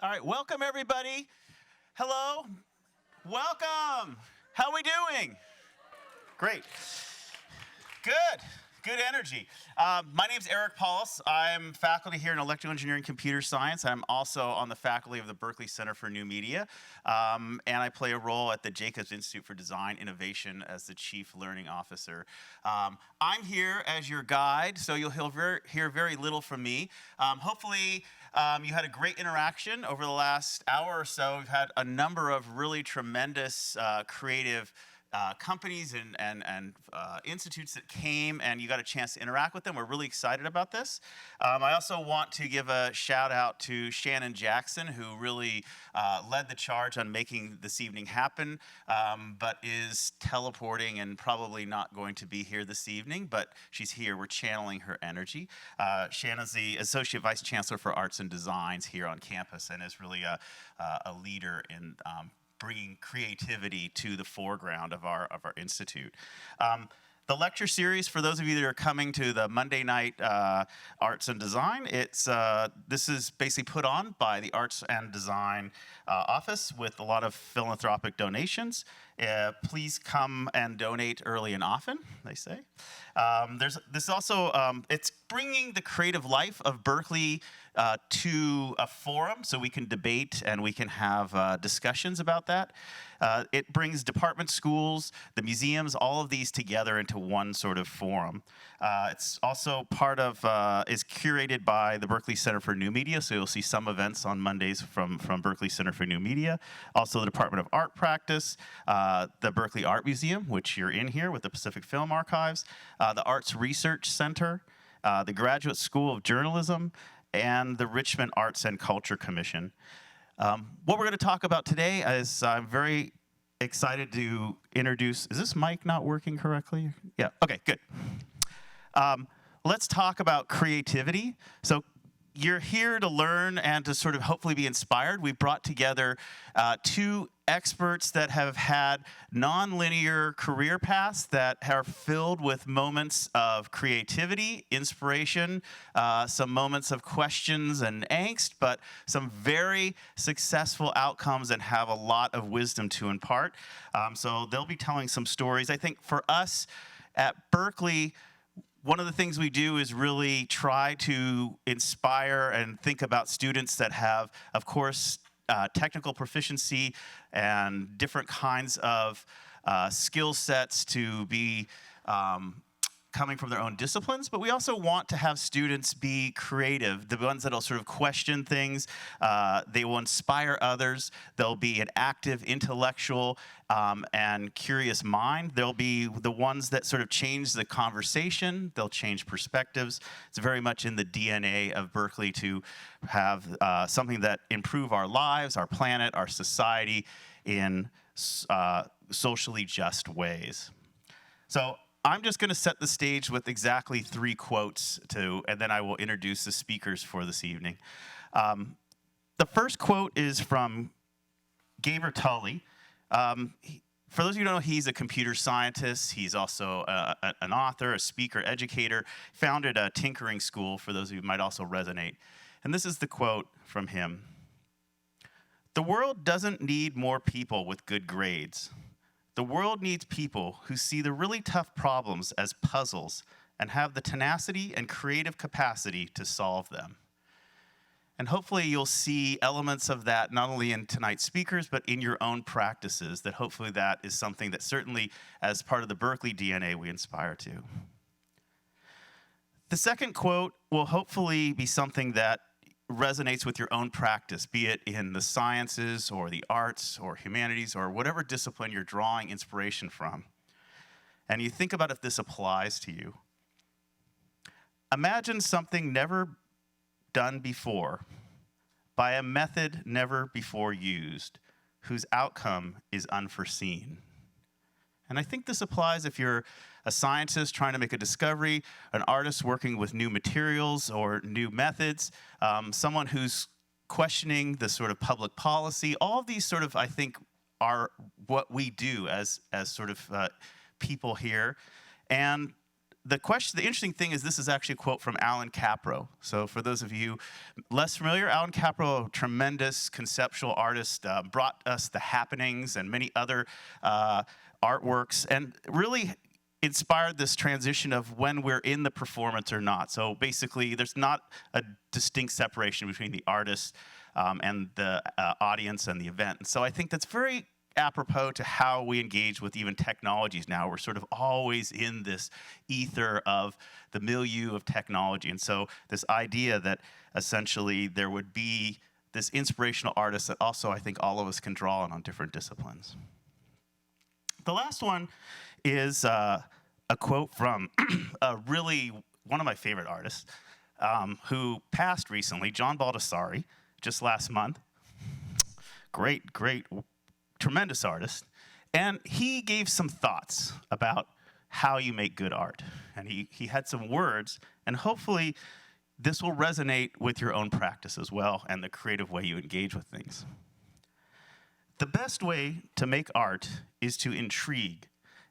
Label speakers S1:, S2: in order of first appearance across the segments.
S1: All right, welcome everybody. Hello, welcome. How are we doing? Great. Good energy. My name's Eric Paulos. I'm faculty here in electrical engineering computer science. I'm also on the faculty of the Berkeley Center for New Media. And I play a role at the Jacobs Institute for Design Innovation as the Chief Learning Officer. I'm here as your guide, so you'll hear very little from me. Hopefully, you had a great interaction over the last hour or so. We've had a number of really tremendous creative companies and institutes that came, and you got a chance to interact with them. We're really excited about this. I also want to give a shout out to Shannon Jackson, who really led the charge on making this evening happen, but is teleporting and probably not going to be here this evening, but she's here. We're channeling her energy. Shannon's the Associate Vice Chancellor for Arts and Designs here on campus and is really a leader in bringing creativity to the foreground of our institute. The lecture series, for those of you that are coming to the Monday night Arts and Design, this is basically put on by the Arts and Design Office with a lot of philanthropic donations. Please come and donate early and often, they say. This also, it's bringing the creative life of Berkeley to a forum so we can debate and we can have discussions about that. It brings department schools, the museums, all of these together into one sort of forum. It's also part of, is curated by the Berkeley Center for New Media, so you'll see some events on Mondays from Berkeley Center for New Media. Also the Department of Art Practice, the Berkeley Art Museum, which you're in here with the Pacific Film Archives, the Arts Research Center, the Graduate School of Journalism, and the Richmond Arts and Culture Commission. What we're going to talk about today is I'm very excited to introduce, is this mic not working correctly? Yeah, okay, good. Let's talk about creativity. So you're here to learn and to sort of hopefully be inspired. We've brought together two experts that have had nonlinear career paths that are filled with moments of creativity, inspiration, some moments of questions and angst, but some very successful outcomes and have a lot of wisdom to impart. So they'll be telling some stories. I think for us at Berkeley, one of the things we do is really try to inspire and think about students that have, of course, technical proficiency and different kinds of skill sets to be coming from their own disciplines, but we also want to have students be creative, the ones that'll sort of question things. They will inspire others. They'll be an active intellectual and curious mind. They'll be the ones that sort of change the conversation. They'll change perspectives. It's very much in the DNA of Berkeley to have something that improve our lives, our planet, our society in socially just ways. So I'm just going to set the stage with exactly 3 quotes, and then I will introduce the speakers for this evening. The first quote is from Gabor Tully. For those of you who don't know, he's a computer scientist. He's also an author, a speaker, educator, founded a tinkering school, for those of you who might also resonate. And this is the quote from him. "The world doesn't need more people with good grades. The world needs people who see the really tough problems as puzzles and have the tenacity and creative capacity to solve them." And hopefully you'll see elements of that not only in tonight's speakers, but in your own practices, that hopefully that is something that certainly as part of the Berkeley DNA we inspire to. The second quote will hopefully be something that resonates with your own practice, be it in the sciences or the arts or humanities or whatever discipline you're drawing inspiration from. And you think about if this applies to you. Imagine something never done before, by a method never before used, whose outcome is unforeseen. And I think this applies if you're a scientist trying to make a discovery, an artist working with new materials or new methods, someone who's questioning the sort of public policy. All of these sort of, I think, are what we do as sort of people here. And the interesting thing is this is actually a quote from Alan Capro. So for those of you less familiar, Alan Capro, a tremendous conceptual artist, brought us The Happenings and many other artworks, and really inspired this transition of when we're in the performance or not. So basically, there's not a distinct separation between the artist and the audience and the event. And so I think that's very apropos to how we engage with even technologies now. We're sort of always in this ether of the milieu of technology. And so this idea that essentially there would be this inspirational artist that also I think all of us can draw on different disciplines. The last one is a quote from really one of my favorite artists who passed recently, John Baldessari, just last month. Great, tremendous artist. And he gave some thoughts about how you make good art. And he had some words, and hopefully this will resonate with your own practice as well and the creative way you engage with things. The best way to make art is to intrigue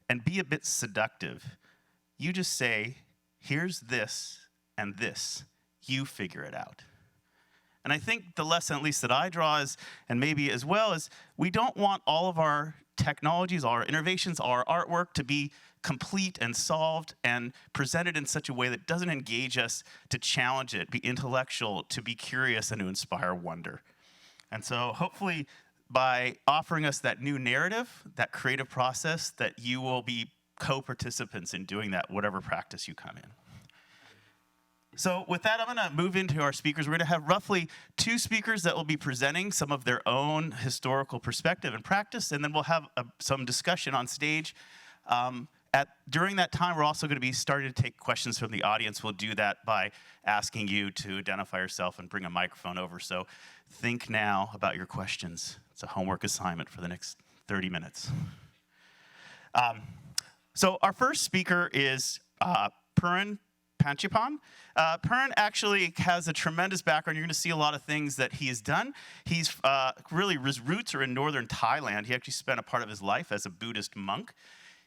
S1: and be a bit seductive. You just say, here's this and this. You figure it out. And I think the lesson, at least that I draw, is, and maybe as well, is we don't want all of our technologies, our innovations, our artwork to be complete and solved and presented in such a way that doesn't engage us to challenge it, be intellectual, to be curious, and to inspire wonder. And so hopefully by offering us that new narrative, that creative process, that you will be co-participants in doing that, whatever practice you come in. So with that, I'm going to move into our speakers. We're going to have roughly 2 speakers that will be presenting some of their own historical perspective and practice, and then we'll have some discussion on stage. During that time, we're also going to be starting to take questions from the audience. We'll do that by asking you to identify yourself and bring a microphone over. So think now about your questions. It's a homework assignment for the next 30 minutes. So our first speaker is Purin Phanichphant. Perrin actually has a tremendous background. You're going to see a lot of things that he has done. He's really, his roots are in northern Thailand. He actually spent a part of his life as a Buddhist monk.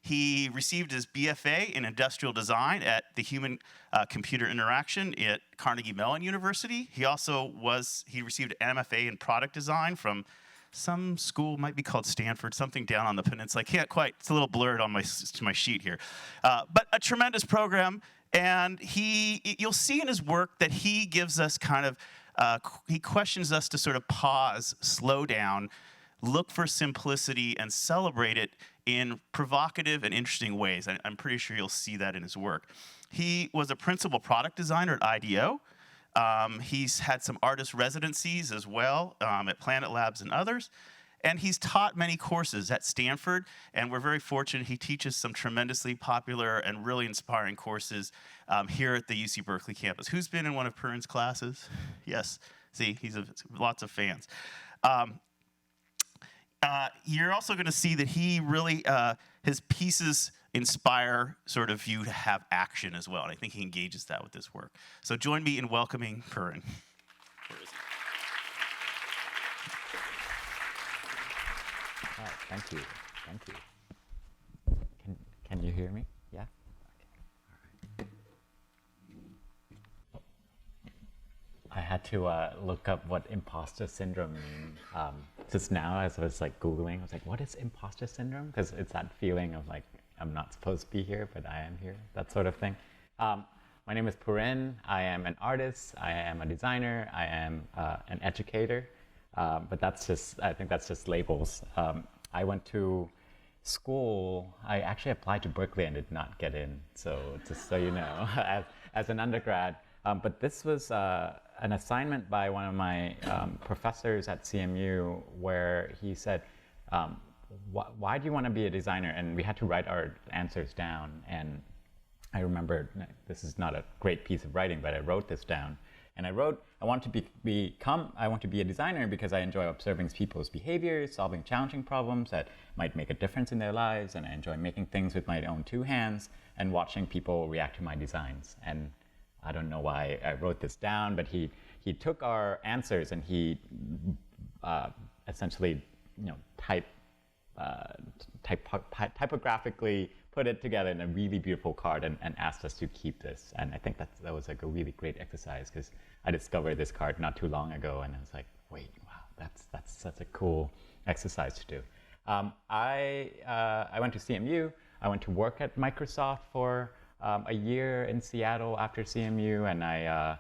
S1: He received his BFA in industrial design at the Human Computer Interaction at Carnegie Mellon University. He received an MFA in product design from some school, might be called Stanford, something down on the peninsula. I can't quite, it's a little blurred on my sheet here. But a tremendous program. And you'll see in his work that he gives us kind of, he questions us to sort of pause, slow down, look for simplicity, and celebrate it in provocative and interesting ways. I'm pretty sure you'll see that in his work. He was a principal product designer at IDEO. He's had some artist residencies as well at Planet Labs and others. And he's taught many courses at Stanford, and we're very fortunate he teaches some tremendously popular and really inspiring courses here at the UC Berkeley campus. Who's been in one of Purin's classes? Yes, see, he's lots of fans. You're also gonna see that he really, his pieces inspire sort of you to have action as well, and I think he engages that with this work. So join me in welcoming Purin. Where is he?
S2: Right, thank you. Can you hear me? Yeah? Okay. All right. I had to look up what imposter syndrome means. Just now, as I was like Googling, I was like, what is imposter syndrome? Because it's that feeling of like, I'm not supposed to be here, but I am here, that sort of thing. My name is Purin. I am an artist. I am a designer. I am an educator. But that's just, I think that's just labels. I went to school, I actually applied to Berkeley and did not get in, so just so you know, as an undergrad. But this was an assignment by one of my professors at CMU where he said, why do you want to be a designer? And we had to write our answers down. And I remember, this is not a great piece of writing, but I wrote this down. And I wrote, I want to be a designer because I enjoy observing people's behaviors, solving challenging problems that might make a difference in their lives, and I enjoy making things with my own 2 hands and watching people react to my designs. And I don't know why I wrote this down, but he took our answers and he typographically put it together in a really beautiful card and asked us to keep this. And I think that was like a really great exercise because I discovered this card not too long ago, and I was like, wait, wow, that's such a cool exercise to do. I went to CMU. I went to work at Microsoft for a year in Seattle after CMU, and I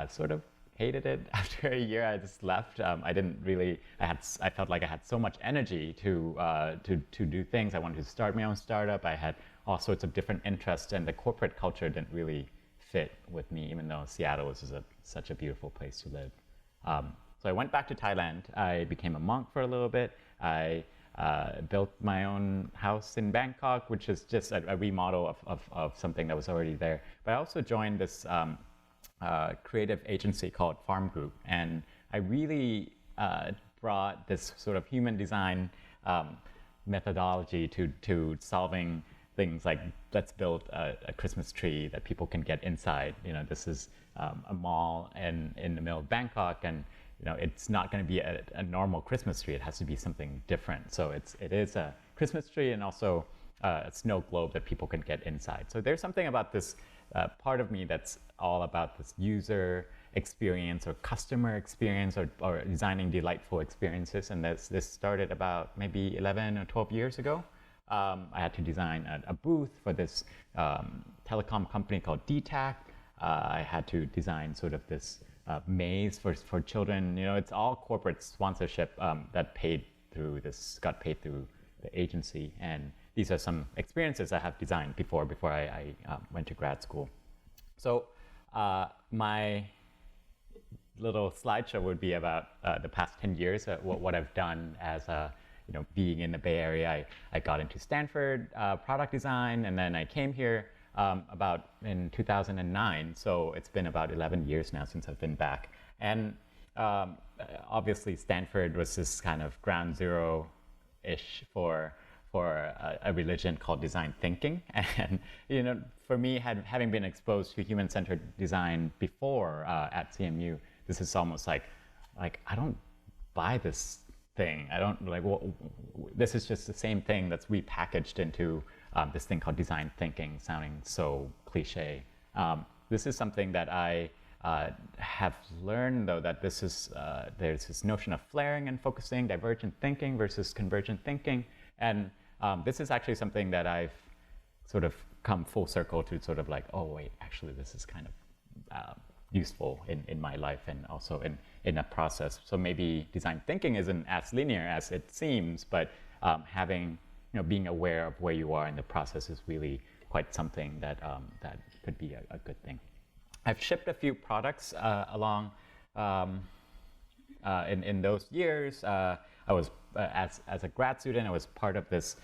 S2: sort of hated it. After a year, I just left. I didn't really. I felt like I had so much energy to do things. I wanted to start my own startup. I had all sorts of different interests, and the corporate culture didn't really fit with me, even though Seattle was such a beautiful place to live. So I went back to Thailand. I became a monk for a little bit. I built my own house in Bangkok, which is just a remodel of something that was already there. But I also joined this creative agency called Farm Group, and I really brought this sort of human design methodology to solving things like, let's build a Christmas tree that people can get inside. This is a mall in the middle of Bangkok, and it's not going to be a normal Christmas tree. It has to be something different. So it is a Christmas tree and also a snow globe that people can get inside. So there's something about this part of me that's all about this user experience or customer experience or designing delightful experiences. And this started about maybe 11 or 12 years ago. I had to design a booth for this telecom company called DTAC. I had to design sort of this maze for children. It's all corporate sponsorship that got paid through the agency. And these are some experiences I have designed before I went to grad school. So my little slideshow would be about the past 10 years, what I've done as being in the Bay Area. I got into Stanford product design, and then I came here about in 2009. So it's been about 11 years now since I've been back. And obviously Stanford was this kind of ground zero-ish for a religion called design thinking. And for me, having been exposed to human-centered design before at CMU, this is almost like I don't buy this thing. I don't this is just the same thing that's repackaged into this thing called design thinking, sounding so cliche. This is something that I have learned, though, that this is there's this notion of flaring and focusing, divergent thinking versus convergent thinking, and this is actually something that I've sort of come full circle to, sort of like, oh wait, actually this is kind of useful in my life and also in a process. So maybe design thinking isn't as linear as it seems, but having, being aware of where you are in the process is really quite something that could be a good thing. I've shipped a few products along in those years. I was, as a grad student, I was part of this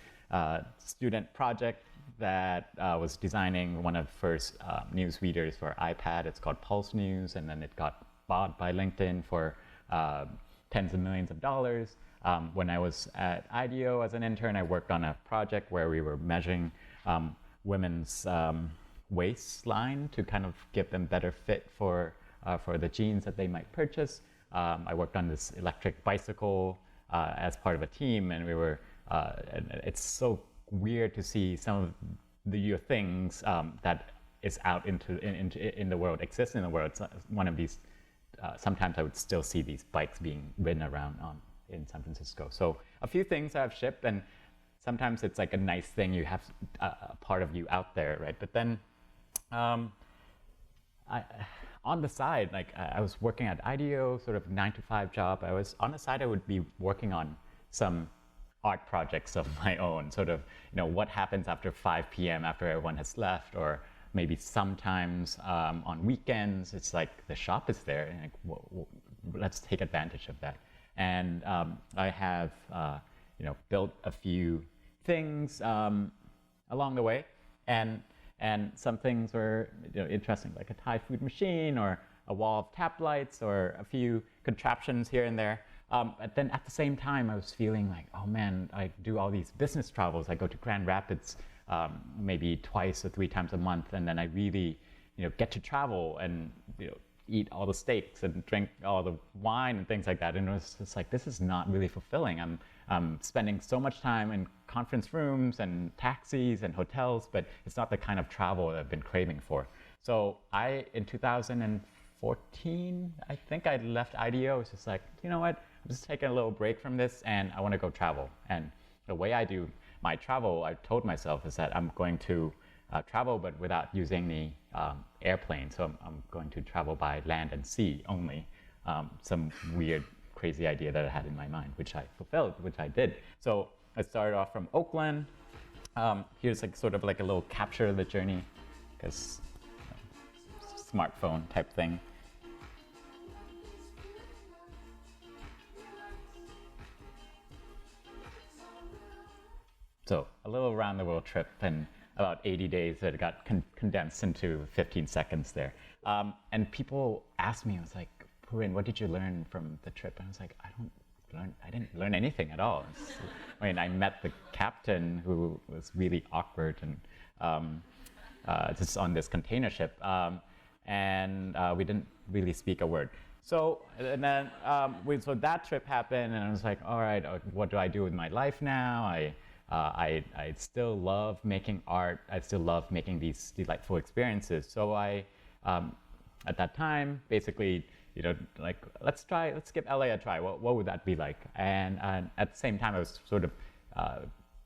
S2: student project that was designing one of the first news readers for iPad. It's called Pulse News, and then it got bought by LinkedIn for tens of millions of dollars. When I was at IDEO as an intern, I worked on a project where we were measuring women's waistline to kind of give them better fit for the jeans that they might purchase. I worked on this electric bicycle as part of a team, and we were. And it's so weird to see some of the things that is out in the world, exists in the world. It's one of these. Sometimes I would still see these bikes being ridden around in San Francisco. So a few things I've shipped, and sometimes it's like a nice thing. You have a part of you out there, right? But then, on the side, I was working at IDEO, sort of 9-to-5 job. I was on the side. I would be working on some art projects of my own, sort of, what happens after 5 p.m. after everyone has left, or maybe sometimes on weekends, it's like the shop is there, and let's take advantage of that. And I have, built a few things along the way, and some things were interesting, like a Thai food machine, or a wall of tap lights, or a few contraptions here and there. But then at the same time, I was feeling like, oh man, I do all these business travels. I go to Grand Rapids maybe twice or 3 times a month, and then I really, get to travel and eat all the steaks and drink all the wine and things like that. And it was just like, this is not really fulfilling. spending so much time in conference rooms and taxis and hotels, but it's not the kind of travel that I've been craving for. So in 2014, I think I left IDEO. I was just like, you know what, I'm just taking a little break from this and I want to go travel. And the way I do my travel, I told myself, is that I'm going to travel, but without using the airplane. So I'm going to travel by land and sea only. Some weird, crazy idea that I had in my mind, which I fulfilled, which I did. So I started off from Oakland. Here's like sort of like a little capture of the journey, because smartphone type thing. So a little around the world trip in about 80 days that got condensed into 15 seconds there. And people asked me, I was like, Purin, what did you learn from the trip? And I was like, I didn't learn anything at all. I mean, I met the captain who was really awkward and just on this container ship. And we didn't really speak a word. So, and then, so that trip happened and I was like, all right, what do I do with my life now? I still love making art. I still love making these delightful experiences. So I, at that time, basically, like, let's give LA a try. What would that be like? And at the same time, I was sort of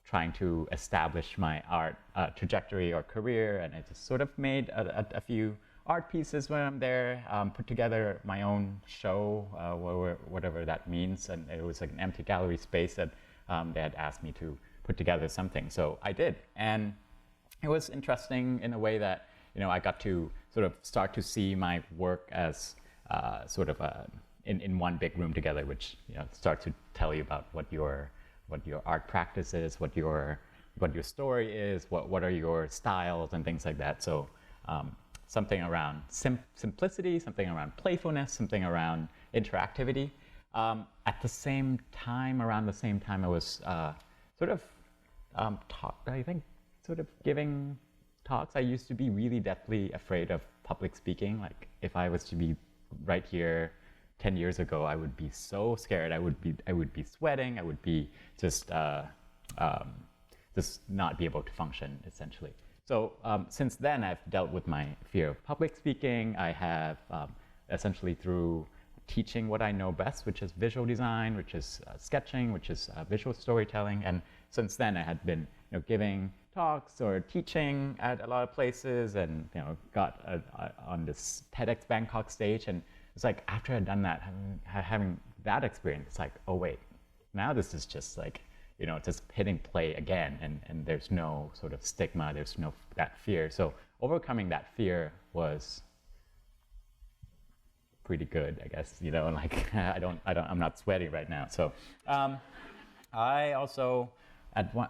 S2: trying to establish my art trajectory or career. And I just sort of made a few art pieces when I'm there, put together my own show, whatever that means. And it was like an empty gallery space that they had asked me to put together something. So I did. And it was interesting in a way that, I got to sort of start to see my work as sort of in one big room together, which, starts to tell you about what your art practice is, what your story is, what are your styles and things like that. So something around simplicity, something around playfulness, something around interactivity. At the same time, around the same time, I was sort of giving talks. I used to be really deathly afraid of public speaking. Like if I was to be right here 10 years ago, I would be so scared. I would be sweating. I would be just not be able to function, essentially. So since then, I've dealt with my fear of public speaking. I have essentially through teaching what I know best, which is visual design, which is sketching, which is visual storytelling. And since then, I had been giving talks or teaching at a lot of places, and got on this TEDx Bangkok stage. And it's like after I'd done that, having that experience, it's like, oh wait, now this is just like just hitting play again, and there's no sort of stigma, there's no that fear. So overcoming that fear was pretty good, I guess. Like I'm not sweating right now. So I also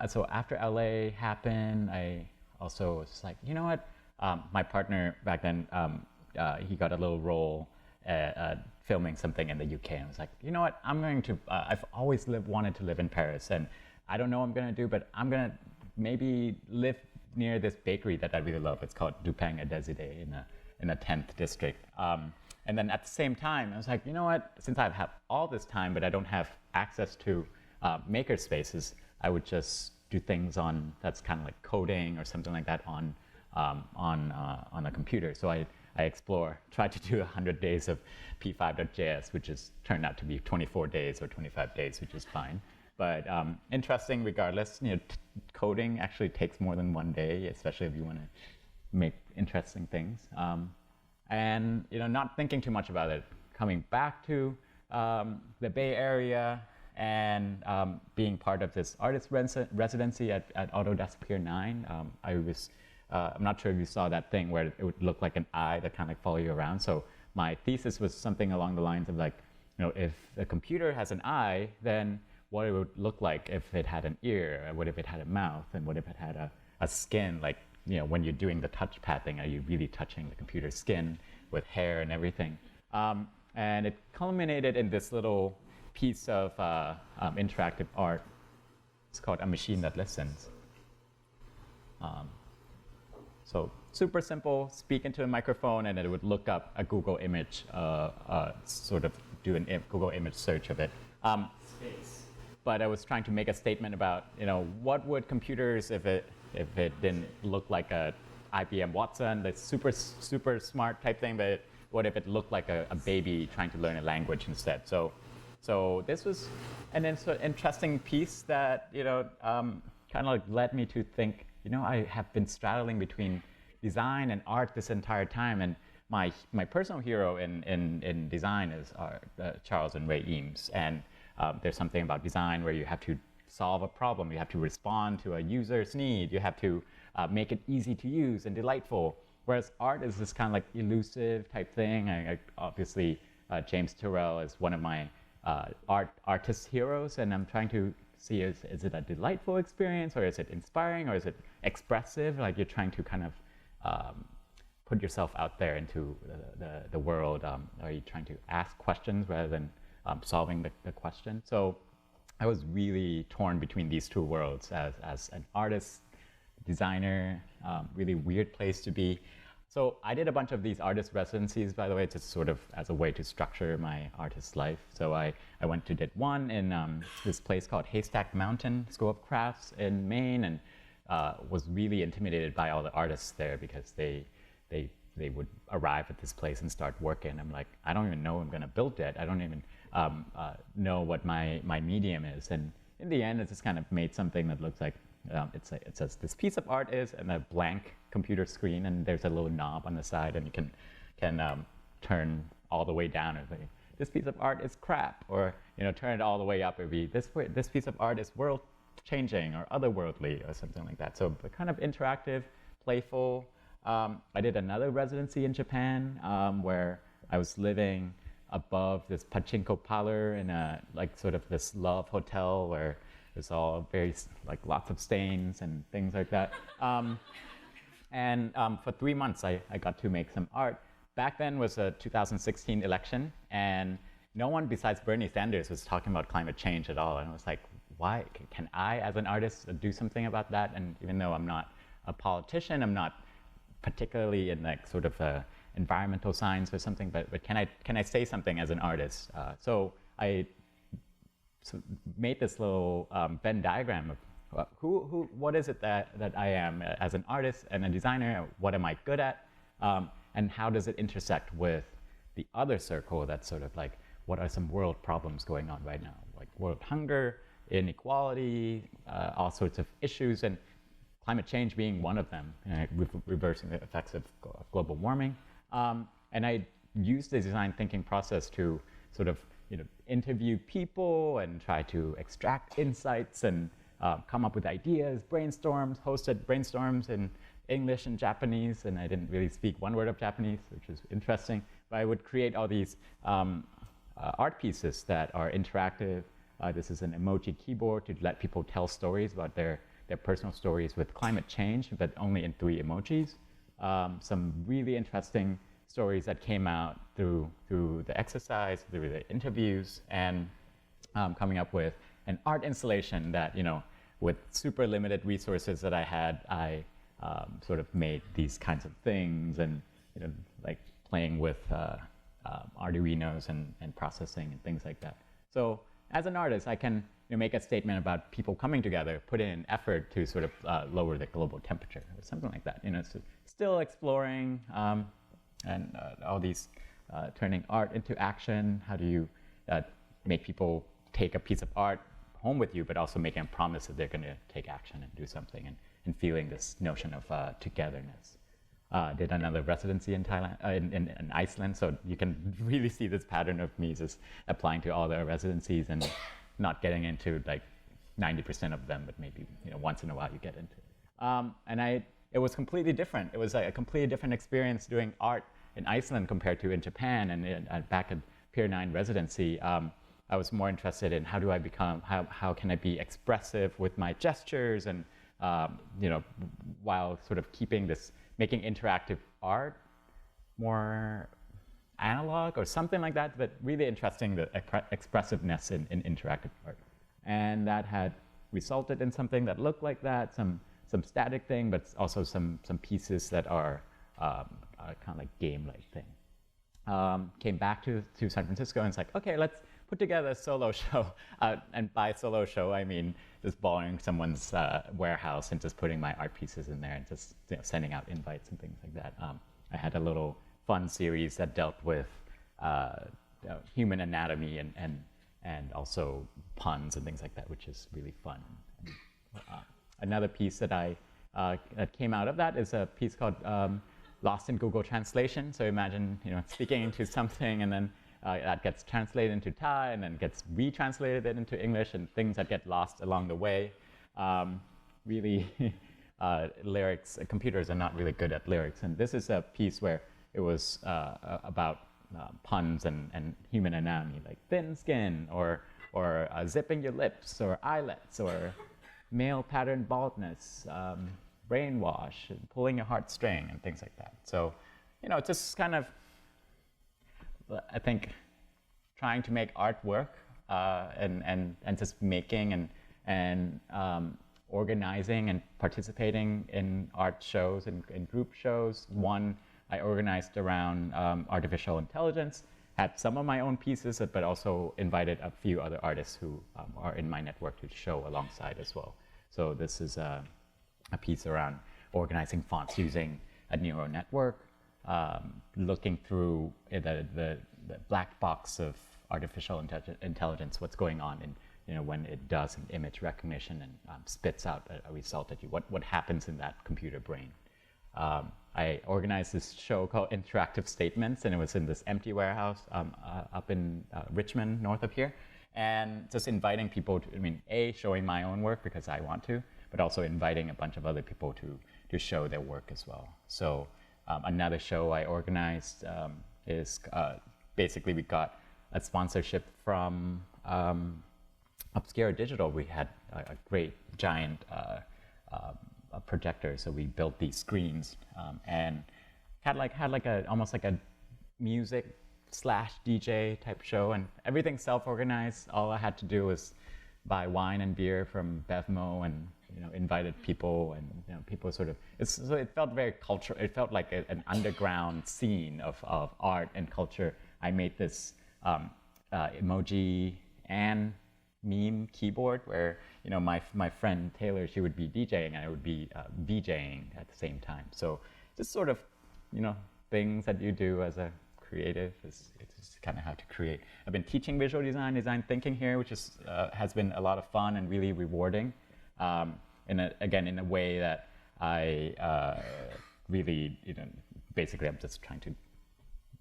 S2: so after LA happened, I also was like, you know what? My partner back then, he got a little role filming something in the UK, and I was like, you know what? I'm going to. I've always wanted to live in Paris, and I don't know what I'm gonna do, but I'm gonna maybe live near this bakery that I really love. It's called Du Pain et des Idées in the 10th district. And then at the same time, I was like, you know what? Since I have all this time, but I don't have access to maker spaces, I would just do things that's kind of like coding or something like that on a computer. So I tried to do 100 days of p5.js, which has turned out to be 24 days or 25 days, which is fine. But interesting regardless, coding actually takes more than one day, especially if you want to make interesting things. And not thinking too much about it, coming back to the Bay Area and being part of this artist residency at Autodesk Pier 9. I'm not sure if you saw that thing where it would look like an eye that kind of follow you around. So my thesis was something along the lines of like, if the computer has an eye, then what it would look like if it had an ear, what if it had a mouth, and what if it had a skin, like, when you're doing the touchpad thing, are you really touching the computer skin with hair and everything? And it culminated in this little piece of interactive art. It's called A Machine That Listens. So super simple, speak into a microphone, and it would look up a Google image, sort of do a Google image search of it. but I was trying to make a statement about, what would computers, if it didn't look like a IBM Watson, that's super smart type thing, but what if it looked like a baby trying to learn a language instead? So this was an interesting piece that kind of led me to think, I have been straddling between design and art this entire time, and my personal hero in design is Charles and Ray Eames, and there's something about design where you have to solve a problem, you have to respond to a user's need, you have to make it easy to use and delightful. Whereas art is this kind of like elusive type thing. Obviously, James Turrell is one of my artist heroes, and I'm trying to see, is it a delightful experience, or is it inspiring, or is it expressive? Like you're trying to kind of put yourself out there into the world. Are you trying to ask questions rather than solving the question? So I was really torn between these two worlds as an artist, designer, really weird place to be. So I did a bunch of these artist residencies, by the way, just sort of as a way to structure my artist life. So I did one in this place called Haystack Mountain School of Crafts in Maine, and was really intimidated by all the artists there because they would arrive at this place and start working. I'm like, I don't even know I'm gonna build it. I don't even know what my medium is. And in the end, it just kind of made something that looks like, it says this piece of art is, and a blank computer screen, and there's a little knob on the side, and you can turn all the way down and say, this piece of art is crap, or turn it all the way up, it'd be this piece of art is world changing or otherworldly or something like that. So kind of interactive, playful. I did another residency in Japan where I was living above this pachinko parlor in a sort of this love hotel where there's all very lots of stains and things like that. And for 3 months I got to make some art. Back then was a 2016 election, and no one besides Bernie Sanders was talking about climate change at all. And I was like, why can I, as an artist, do something about that? And even though I'm not a politician, I'm not particularly in sort of environmental science or something, but can I say something as an artist? So I made this little Venn diagram of what is it that I am as an artist and a designer? What am I good at? And how does it intersect with the other circle that's sort of like, what are some world problems going on right now? Like world hunger, inequality, all sorts of issues, and climate change being one of them, reversing the effects of global warming. And I used the design thinking process to sort of interview people and try to extract insights and come up with ideas, brainstorms, hosted brainstorms in English and Japanese, and I didn't really speak one word of Japanese, which is interesting, but I would create all these art pieces that are interactive. This is an emoji keyboard to let people tell stories about their personal stories with climate change, but only in 3 emojis. Some really interesting stories that came out through the exercise, through the interviews, and coming up with an art installation that, with super limited resources that I had, I sort of made these kinds of things, and like playing with Arduinos and processing and things like that. So as an artist, I can make a statement about people coming together, put in effort to sort of lower the global temperature or something like that. So still exploring and all these turning art into action. How do you make people take a piece of art home with you, but also making a promise that they're going to take action and do something, and feeling this notion of togetherness. Did another residency in Thailand, in Iceland, so you can really see this pattern of me just applying to all the residencies and not getting into 90% of them, but maybe once in a while you get into it. And it was completely different. It was a completely different experience doing art in Iceland compared to in Japan. And back at Pier 9 residency, I was more interested in how can I be expressive with my gestures, and while sort of making interactive art more analog or something like that, but really interesting the expressiveness in interactive art. And that had resulted in something that looked like that, some static thing, but also some pieces that are kind of like game-like thing. Came back to San Francisco, and it's like, okay, put together a solo show. And by solo show, I mean just borrowing someone's warehouse and just putting my art pieces in there and just sending out invites and things like that. I had a little fun series that dealt with human anatomy and also puns and things like that, which is really fun. Another piece that that came out of that is a piece called Lost in Google Translation. So imagine speaking into something and then that gets translated into Thai and then gets retranslated into English, and things that get lost along the way. Really, lyrics, computers are not really good at lyrics. And this is a piece where it was about puns and human anatomy, like thin skin or zipping your lips or eyelets or male pattern baldness, brainwash, and pulling your heartstring and things like that. So, just kind of, I think, trying to make art work and just making and organizing and participating in art shows and in group shows. One I organized around artificial intelligence, had some of my own pieces, but also invited a few other artists who are in my network to show alongside as well. So this is a piece around organizing fonts using a neural network, looking through the black box of artificial intelligence, what's going on in, when it does an image recognition and spits out a result at you, what happens in that computer brain. I organized this show called Interactive Statements, and it was in this empty warehouse up in Richmond, north of here, and just inviting people to, showing my own work because I want to, but also inviting a bunch of other people to show their work as well. So another show I organized is basically we got a sponsorship from Obscura Digital. We had a great giant a projector, so we built these screens and had almost like a music / DJ type show, and everything self-organized. All I had to do was buy wine and beer from Bevmo and invited people, and people sort of, so it felt very cultural. It felt like an underground scene of art and culture. I made this emoji and meme keyboard where my friend Taylor, she would be DJing and I would be VJing at the same time. So just sort of things that you do as a creative is just kind of how to create. I've been teaching visual design thinking here, which is has been a lot of fun and really rewarding. In a way that I really basically I'm just trying to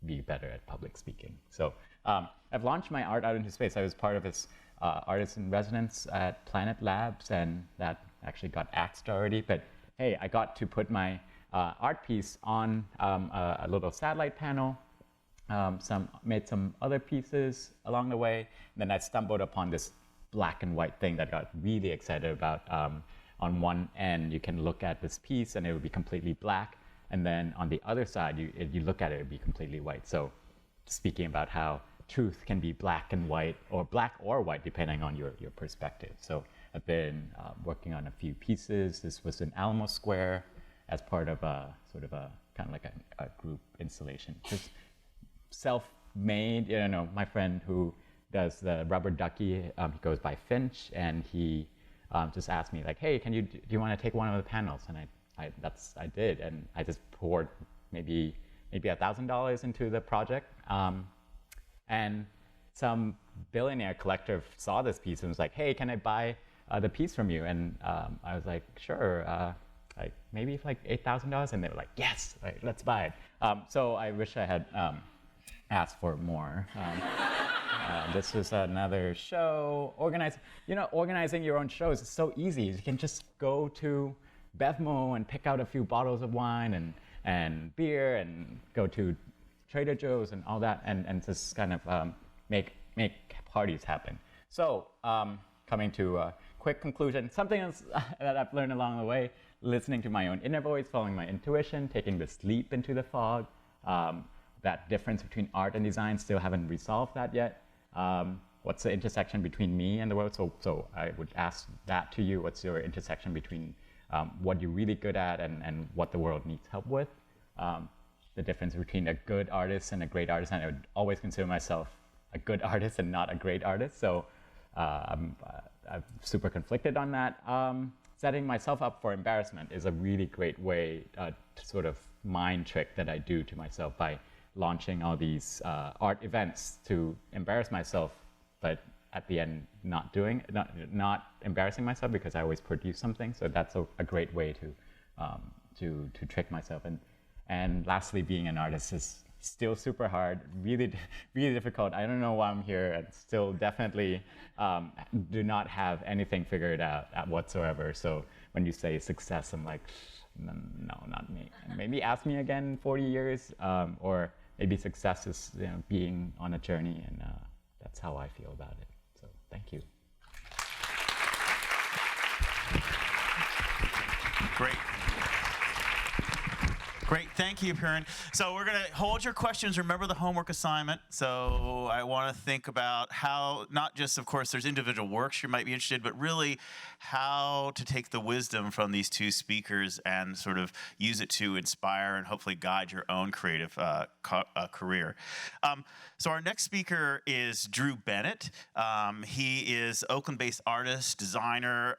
S2: be better at public speaking. So I've launched my art out into space. I was part of this artist in residence at Planet Labs, and that actually got axed already. But hey, I got to put my art piece on a little satellite panel. Made some other pieces along the way. And then I stumbled upon this black and white thing that I got really excited about. On one end, you can look at this piece and it would be completely black. And then on the other side, you look at it, it would be completely white. So speaking about how truth can be black and white, or black or white, depending on your perspective. So I've been working on a few pieces. This was in Alamo Square as part of a sort of a kind of like a group installation. Just self-made, my friend who does the rubber ducky, he goes by Finch, and he just asked me like, hey, do you want to take one of the panels? And I did, and I just poured maybe $1,000 into the project. And some billionaire collector saw this piece and was like, hey, can I buy the piece from you? And I was like, sure, like maybe for like $8,000. And they were like, yes, right, let's buy it. So I wish I had asked for more. This was another show. Organizing your own shows is so easy. You can just go to Bevmo and pick out a few bottles of wine and beer and go to Trader Joe's and all that, and just kind of make parties happen. So coming to a quick conclusion, something else that I've learned along the way, listening to my own inner voice, following my intuition, taking this leap into the fog. That difference between art and design, still haven't resolved that yet. What's the intersection between me and the world? So I would ask that to you. What's your intersection between what you're really good at and what the world needs help with? The difference between a good artist and a great artist, and I would always consider myself a good artist and not a great artist. So I'm super conflicted on that. Setting myself up for embarrassment is a really great way to sort of mind trick that I do to myself by launching all these art events to embarrass myself, but at the end not embarrassing myself because I always produce something. So that's a great way to trick myself. And lastly, being an artist is still super hard, really difficult. I don't know why I'm here, and still definitely do not have anything figured out whatsoever. So when you say success, I'm like, no, not me. Maybe ask me again in 40 years, or maybe success is being on a journey, and that's how I feel about it. So thank you.
S1: Great, thank you, Perrin. So we're gonna hold your questions. Remember the homework assignment. So I wanna think about how, not just, of course, there's individual works you might be interested in, but really how to take the wisdom from these two speakers and sort of use it to inspire and hopefully guide your own creative career. So our next speaker is Drew Bennett. He is Oakland-based artist, designer,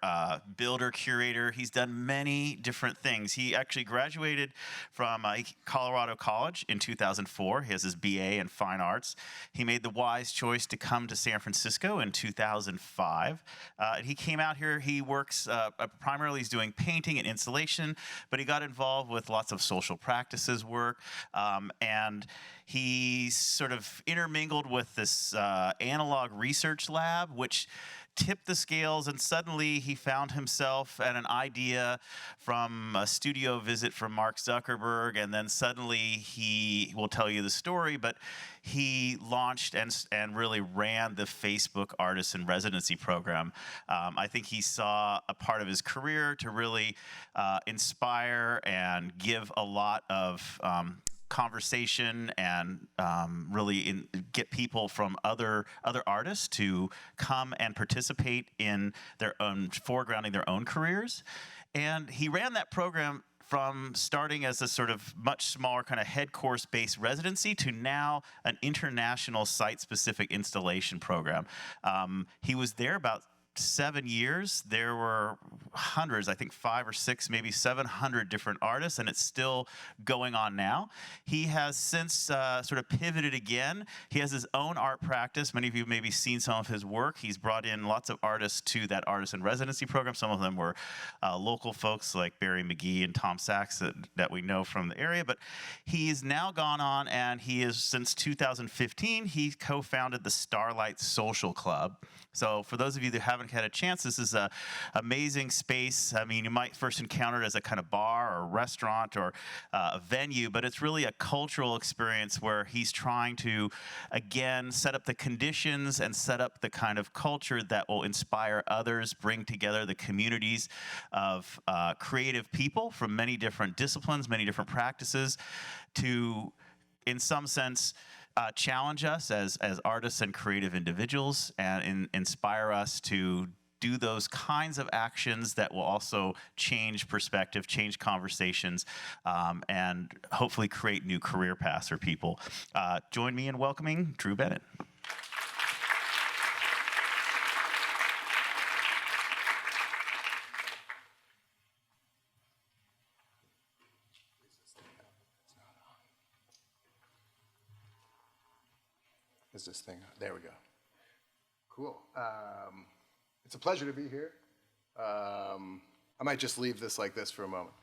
S1: builder, curator. He's done many different things. He actually graduated from Colorado College in 2004. He has his BA in fine arts. He made the wise choice to come to San Francisco in 2005. He came out here. He works primarily, he's doing painting and installation, but he got involved with lots of social practices work, and he sort of intermingled with this analog research lab, which tipped the scales, and suddenly he found himself at an idea from a studio visit from Mark Zuckerberg, and then suddenly he will tell you the story, but he launched and really ran the Facebook Artists in Residency program. I think he saw a part of his career to really inspire and give a lot of conversation and really get people from other artists to come and participate in their own, foregrounding their own careers. And he ran that program from starting as a sort of much smaller kind of head course-based residency to now an international site-specific installation program. He was there about 7 years. There were hundreds, I think 5 or 6, maybe 700 different artists, and it's still going on now. He has since sort of pivoted again. He has his own art practice. Many of you have maybe seen some of his work. He's brought in lots of artists to that artist in residency program. Some of them were local folks like Barry McGee and Tom Sachs that we know from the area, but he's now gone on, and he is, since 2015, he co-founded the Starlight Social Club. So for those of you that haven't had a chance, this is an amazing space. I mean, you might first encounter it as a kind of bar or restaurant or a venue, but it's really a cultural experience where he's trying to, again, set up the conditions and set up the kind of culture that will inspire others, bring together the communities of creative people from many different disciplines, many different practices to, in some sense, challenge us as artists and creative individuals, and inspire us to do those kinds of actions that will also change perspective, change conversations, and hopefully create new career paths for people. Join me in welcoming Drew Bennett.
S3: Is this thing on? There we go. Cool. It's a pleasure to be here. I might just leave this like this for a moment.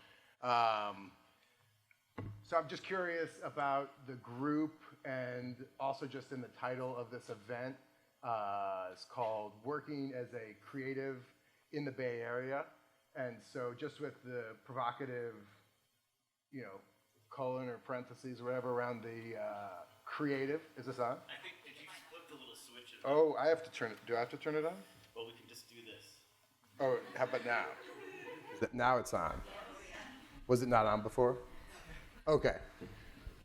S3: So I'm just curious about the group, and also just in the title of this event. It's called Working as a Creative in the Bay Area. And so just with the provocative, colon or parentheses or whatever around the creative. Is this on?
S1: I think, did you flip the little switches?
S3: Oh, I have to turn it. Do I have to turn it on?
S1: Well, we can just do this.
S3: Oh, how about now? Now it's on. Was it not on before? Okay.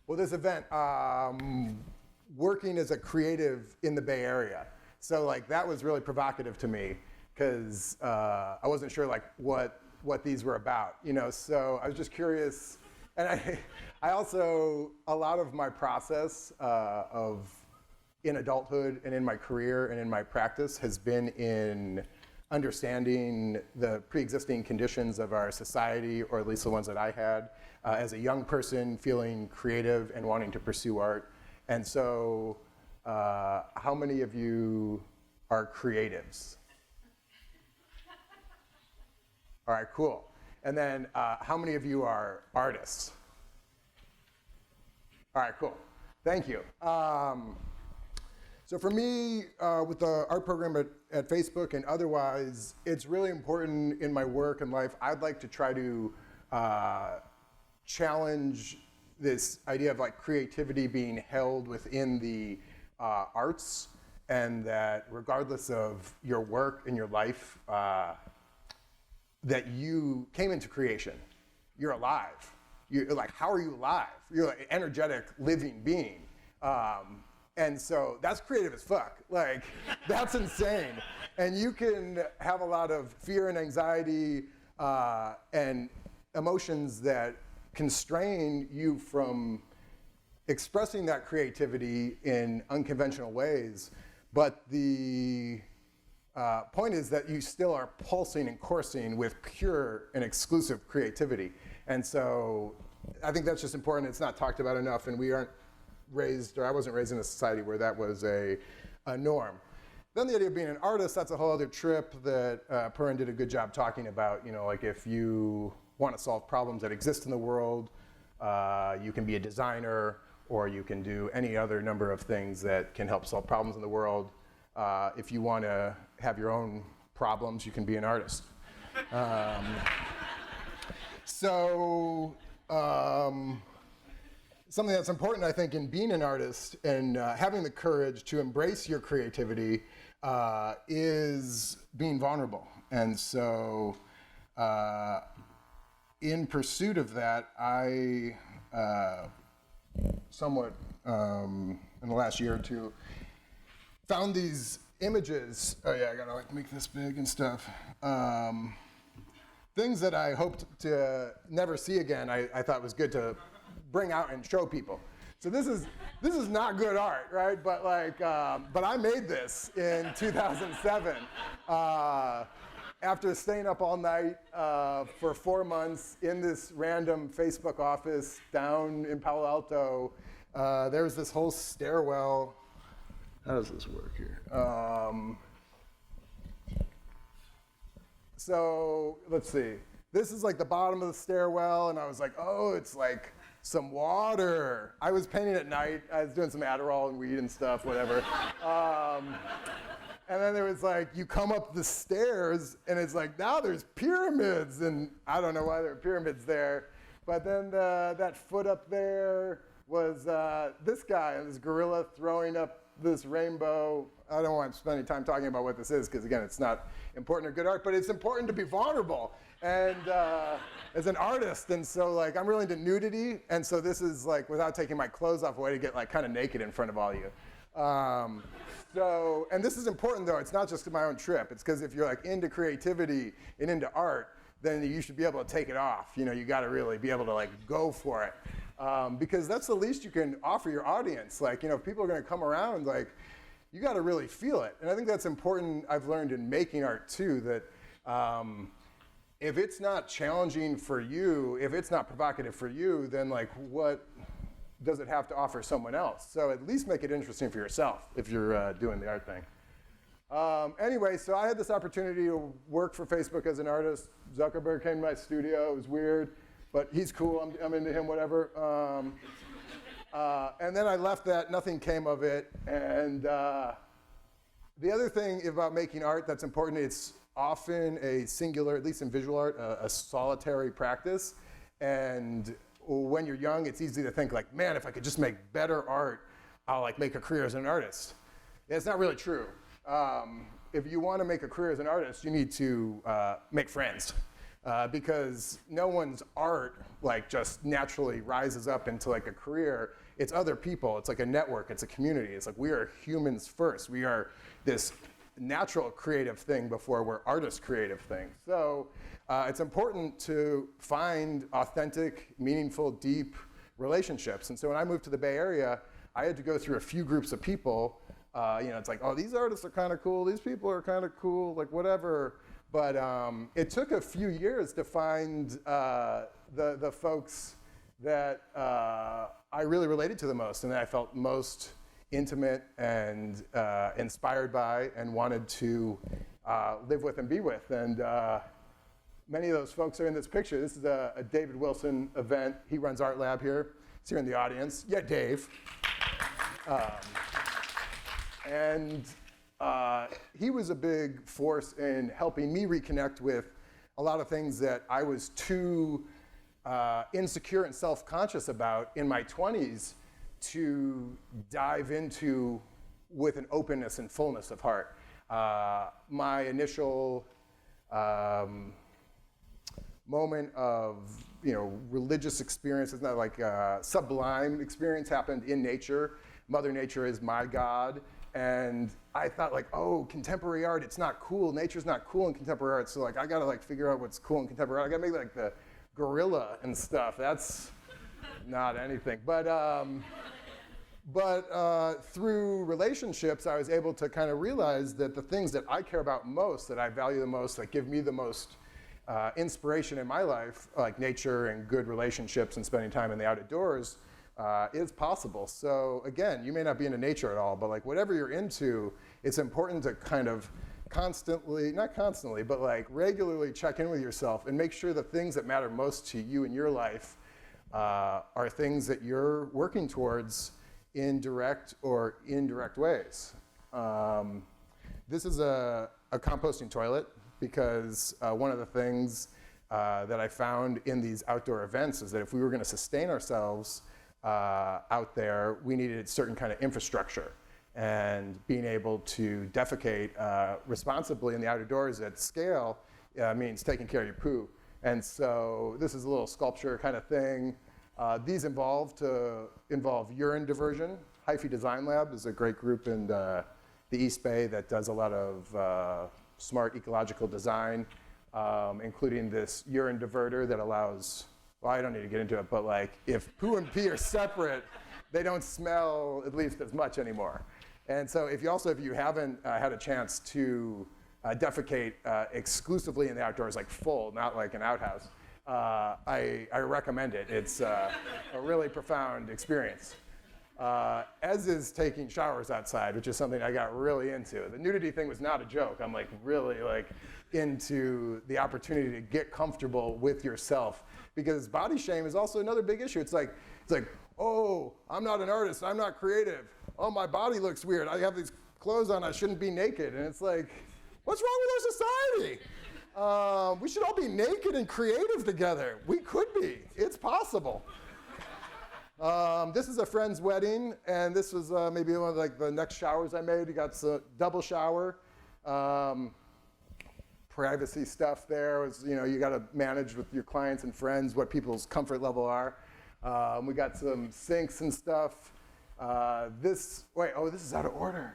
S3: Well, this event, working as a creative in the Bay Area. So that was really provocative to me, because I wasn't sure what these were about. So I was just curious. And I also, a lot of my process of in adulthood and in my career and in my practice has been in understanding the pre-existing conditions of our society, or at least the ones that I had, as a young person feeling creative and wanting to pursue art. And so, how many of you are creatives? All right, cool. And then, how many of you are artists? All right, cool. Thank you. So for me, with the art program at Facebook and otherwise, it's really important in my work and life. I'd like to try to challenge this idea of like creativity being held within the arts, and that regardless of your work and your life, that you came into creation. You're alive. You're like, how are you alive? You're like an energetic, living being. And so that's creative as fuck. Like, that's insane. And you can have a lot of fear and anxiety and emotions that constrain you from expressing that creativity in unconventional ways. But the point is that you still are pulsing and coursing with pure and exclusive creativity. And so I think that's just important. It's not talked about enough, and we aren't raised, or I wasn't raised in a society where that was a norm. Then the idea of being an artist, that's a whole other trip that Perrin did a good job talking about. You know, like if you want to solve problems that exist in the world, you can be a designer, or you can do any other number of things that can help solve problems in the world. If you want to have your own problems, you can be an artist. Something that's important, I think, in being an artist and having the courage to embrace your creativity is being vulnerable. And so in pursuit of that, I somewhat in the last year or two found these images. Oh yeah, I gotta like make this big and stuff. Things that I hoped to never see again, I thought was good to bring out and show people. So this is not good art, right? But like, but I made this in 2007 after staying up all night for 4 months in this random Facebook office down in Palo Alto. There was this whole stairwell. How does this work here? So let's see. This is like the bottom of the stairwell, and I was like, oh, it's like some water. I was painting at night. I was doing some Adderall and weed and stuff, whatever. And then there was like, you come up the stairs, and it's like, now there's pyramids, and I don't know why there are pyramids there. But then that foot up there was this guy, this gorilla throwing up this rainbow. I don't want to spend any time talking about what this is, because again, it's not important or good art, but it's important to be vulnerable. And as an artist, and so like I'm really into nudity, and so this is like without taking my clothes off, a way to get like kind of naked in front of all you. And this is important though, it's not just my own trip, it's because if you're like into creativity and into art, then you should be able to take it off. You know, you gotta really be able to like go for it. Because that's the least you can offer your audience. Like, you know, if people are gonna come around, like, you gotta really feel it. And I think that's important, I've learned in making art too, that if it's not challenging for you, if it's not provocative for you, then like what does it have to offer someone else? So at least make it interesting for yourself if you're doing the art thing. Anyway, so I had this opportunity to work for Facebook as an artist. Zuckerberg came to my studio, it was weird, but he's cool, I'm into him, whatever. And then I left that, nothing came of it. And the other thing about making art that's important, it's often a singular, at least in visual art, a solitary practice. And when you're young, it's easy to think like, man, if I could just make better art, I'll like make a career as an artist. It's not really true. If you want to make a career as an artist, you need to make friends. Because no one's art like just naturally rises up into like a career. It's other people, it's like a network, it's a community. It's like we are humans first. We are this natural creative thing before we're artist creative things. So it's important to find authentic, meaningful, deep relationships. And so when I moved to the Bay Area, I had to go through a few groups of people. It's like, oh, these artists are kind of cool. These people are kind of cool, like whatever. But it took a few years to find the folks that I really related to the most and that I felt most intimate and inspired by and wanted to live with and be with. And many of those folks are in this picture. This is a David Wilson event. He runs Art Lab here. He's here in the audience. Yeah, Dave. And he was a big force in helping me reconnect with a lot of things that I was too insecure and self-conscious about in my 20s to dive into with an openness and fullness of heart. My initial moment of religious experience, it's not like a sublime experience, happened in nature. Mother Nature is my God. And I thought like, oh, contemporary art, it's not cool. Nature's not cool in contemporary art. So like, I gotta like figure out what's cool in contemporary art. I gotta make like the gorilla and stuff. That's not anything. But through relationships, I was able to kind of realize that the things that I care about most, that I value the most, that give me the most inspiration in my life, like nature and good relationships and spending time in the outdoors, is possible. So again, you may not be into nature at all, but like whatever you're into, it's important to kind of constantly, not constantly, but like regularly check in with yourself and make sure the things that matter most to you in your life are things that you're working towards in direct or indirect ways. This is a composting toilet because one of the things that I found in these outdoor events is that if we were going to sustain ourselves out there, we needed certain kind of infrastructure. And being able to defecate responsibly in the outdoors at scale means taking care of your poo. And so this is a little sculpture kind of thing. These involve urine diversion. Hyphy Design Lab is a great group in the East Bay that does a lot of smart ecological design, including this urine diverter that allows, well, I don't need to get into it, but like if poo and pee are separate, they don't smell at least as much anymore. And so if you haven't had a chance to defecate exclusively in the outdoors, like full, not like an outhouse, I recommend it. It's a really profound experience. As is taking showers outside, which is something I got really into. The nudity thing was not a joke. I'm like really like into the opportunity to get comfortable with yourself, because body shame is also another big issue. It's like, oh, I'm not an artist, I'm not creative. Oh, my body looks weird. I have these clothes on, I shouldn't be naked. And it's like, what's wrong with our society? We should all be naked and creative together. We could be. It's possible. This is a friend's wedding, and this was maybe one of like the next showers I made. You got a double shower. Privacy stuff there was, you got to manage with your clients and friends what people's comfort level are. We got some sinks and stuff. This is out of order.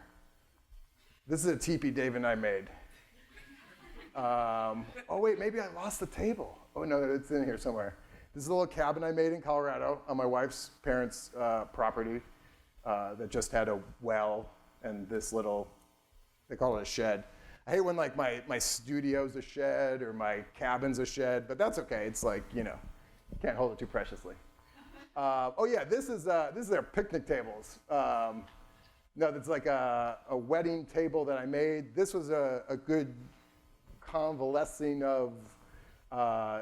S3: This is a teepee Dave and I made. Oh wait, maybe I lost the table. Oh no, it's in here somewhere. This is a little cabin I made in Colorado on my wife's parents' property that just had a well and this little, they call it a shed. I hate when like my studio's a shed or my cabin's a shed, but that's okay. It's like, you can't hold it too preciously. Oh yeah, this is their picnic tables. No, that's like a wedding table that I made. This was a good convalescing of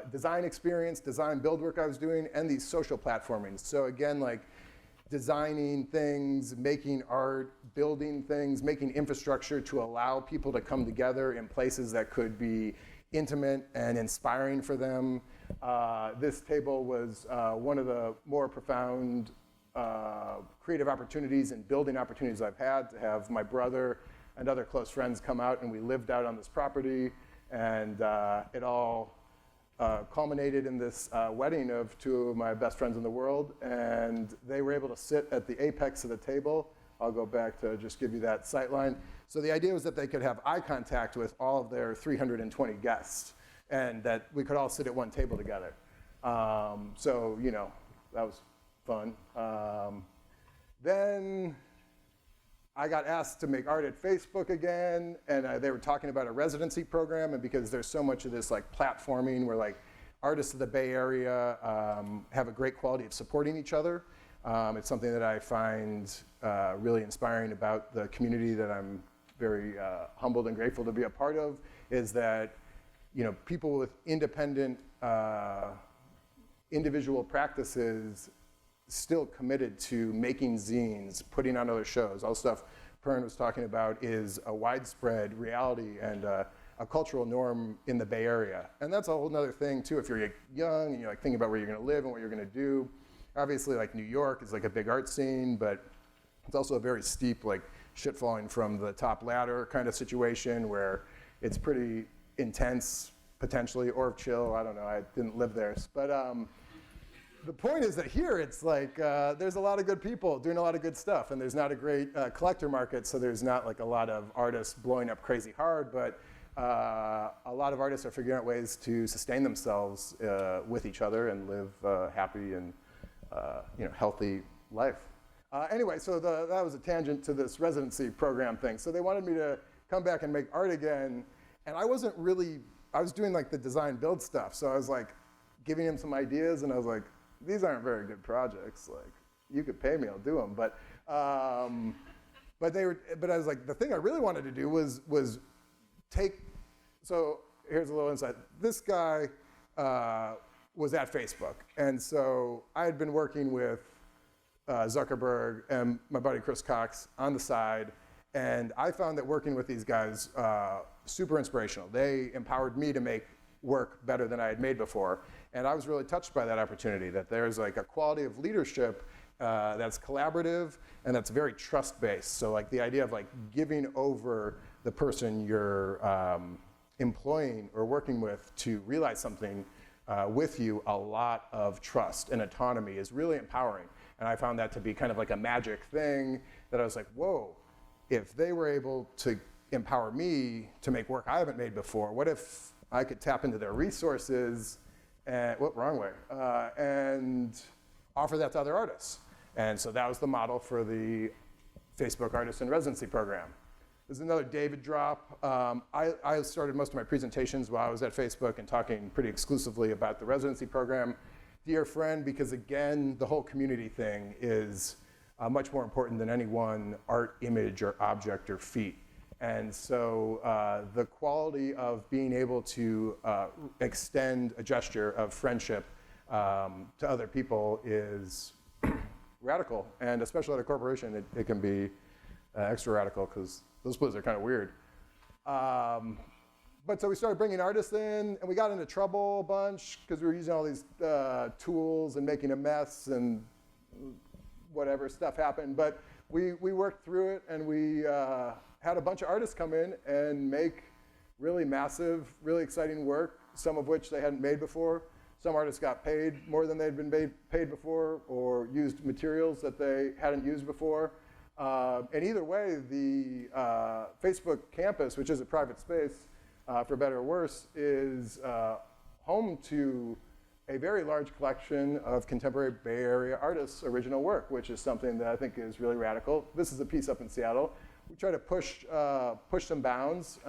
S3: design experience, design build work I was doing, and these social platformings. So again, like designing things, making art, building things, making infrastructure to allow people to come together in places that could be intimate and inspiring for them. This table was one of the more profound creative opportunities and building opportunities I've had, to have my brother and other close friends come out, and we lived out on this property, and it all culminated in this wedding of two of my best friends in the world, and they were able to sit at the apex of the table. I'll go back to just give you that sight line. So the idea was that they could have eye contact with all of their 320 guests, and that we could all sit at one table together. So, that was fun. Then I got asked to make art at Facebook again, and they were talking about a residency program, and because there's so much of this like platforming where like artists of the Bay Area have a great quality of supporting each other. It's something that I find really inspiring about the community that I'm very humbled and grateful to be a part of, is that people with independent individual practices still committed to making zines, putting on other shows. All the stuff Perrin was talking about is a widespread reality and a cultural norm in the Bay Area. And that's a whole nother thing too, if you're young and you're like thinking about where you're gonna live and what you're gonna do. Obviously like New York is like a big art scene, but it's also a very steep like shit falling from the top ladder kind of situation where it's pretty intense potentially, or chill, I don't know, I didn't live there. But the point is that here it's like there's a lot of good people doing a lot of good stuff, and there's not a great collector market, so there's not like a lot of artists blowing up crazy hard, but a lot of artists are figuring out ways to sustain themselves with each other and live happy and healthy life. Anyway, so that was a tangent to this residency program thing. So they wanted me to come back and make art again, and I was doing like the design build stuff, so I was like giving him some ideas, and I was like, these aren't very good projects. Like, you could pay me, I'll do them. But I was like, the thing I really wanted to do was take. So here's a little insight. This guy was at Facebook, and so I had been working with Zuckerberg and my buddy Chris Cox on the side, and I found that working with these guys super inspirational. They empowered me to make work better than I had made before. And I was really touched by that opportunity, that there's like a quality of leadership that's collaborative and that's very trust-based. So like the idea of like giving over the person you're employing or working with to realize something with you, a lot of trust and autonomy is really empowering. And I found that to be kind of like a magic thing that I was like, whoa, if they were able to empower me to make work I haven't made before, what if I could tap into their resources and offer that to other artists. And so that was the model for the Facebook Artist in Residency program. This is another David drop. I started most of my presentations while I was at Facebook and talking pretty exclusively about the residency program. Dear friend, because again, the whole community thing is much more important than any one art, image, or object, or feat. And so the quality of being able to extend a gesture of friendship to other people is radical. And especially at a corporation, it can be extra radical because those splits are kind of weird. But so we started bringing artists in, and we got into trouble a bunch because we were using all these tools and making a mess, and whatever stuff happened. But we worked through it, and we had a bunch of artists come in and make really massive, really exciting work, some of which they hadn't made before. Some artists got paid more than they'd been paid before, or used materials that they hadn't used before. And either way, the Facebook campus, which is a private space, for better or worse, is home to a very large collection of contemporary Bay Area artists' original work, which is something that I think is really radical. This is a piece up in Seattle. We try to push some bounds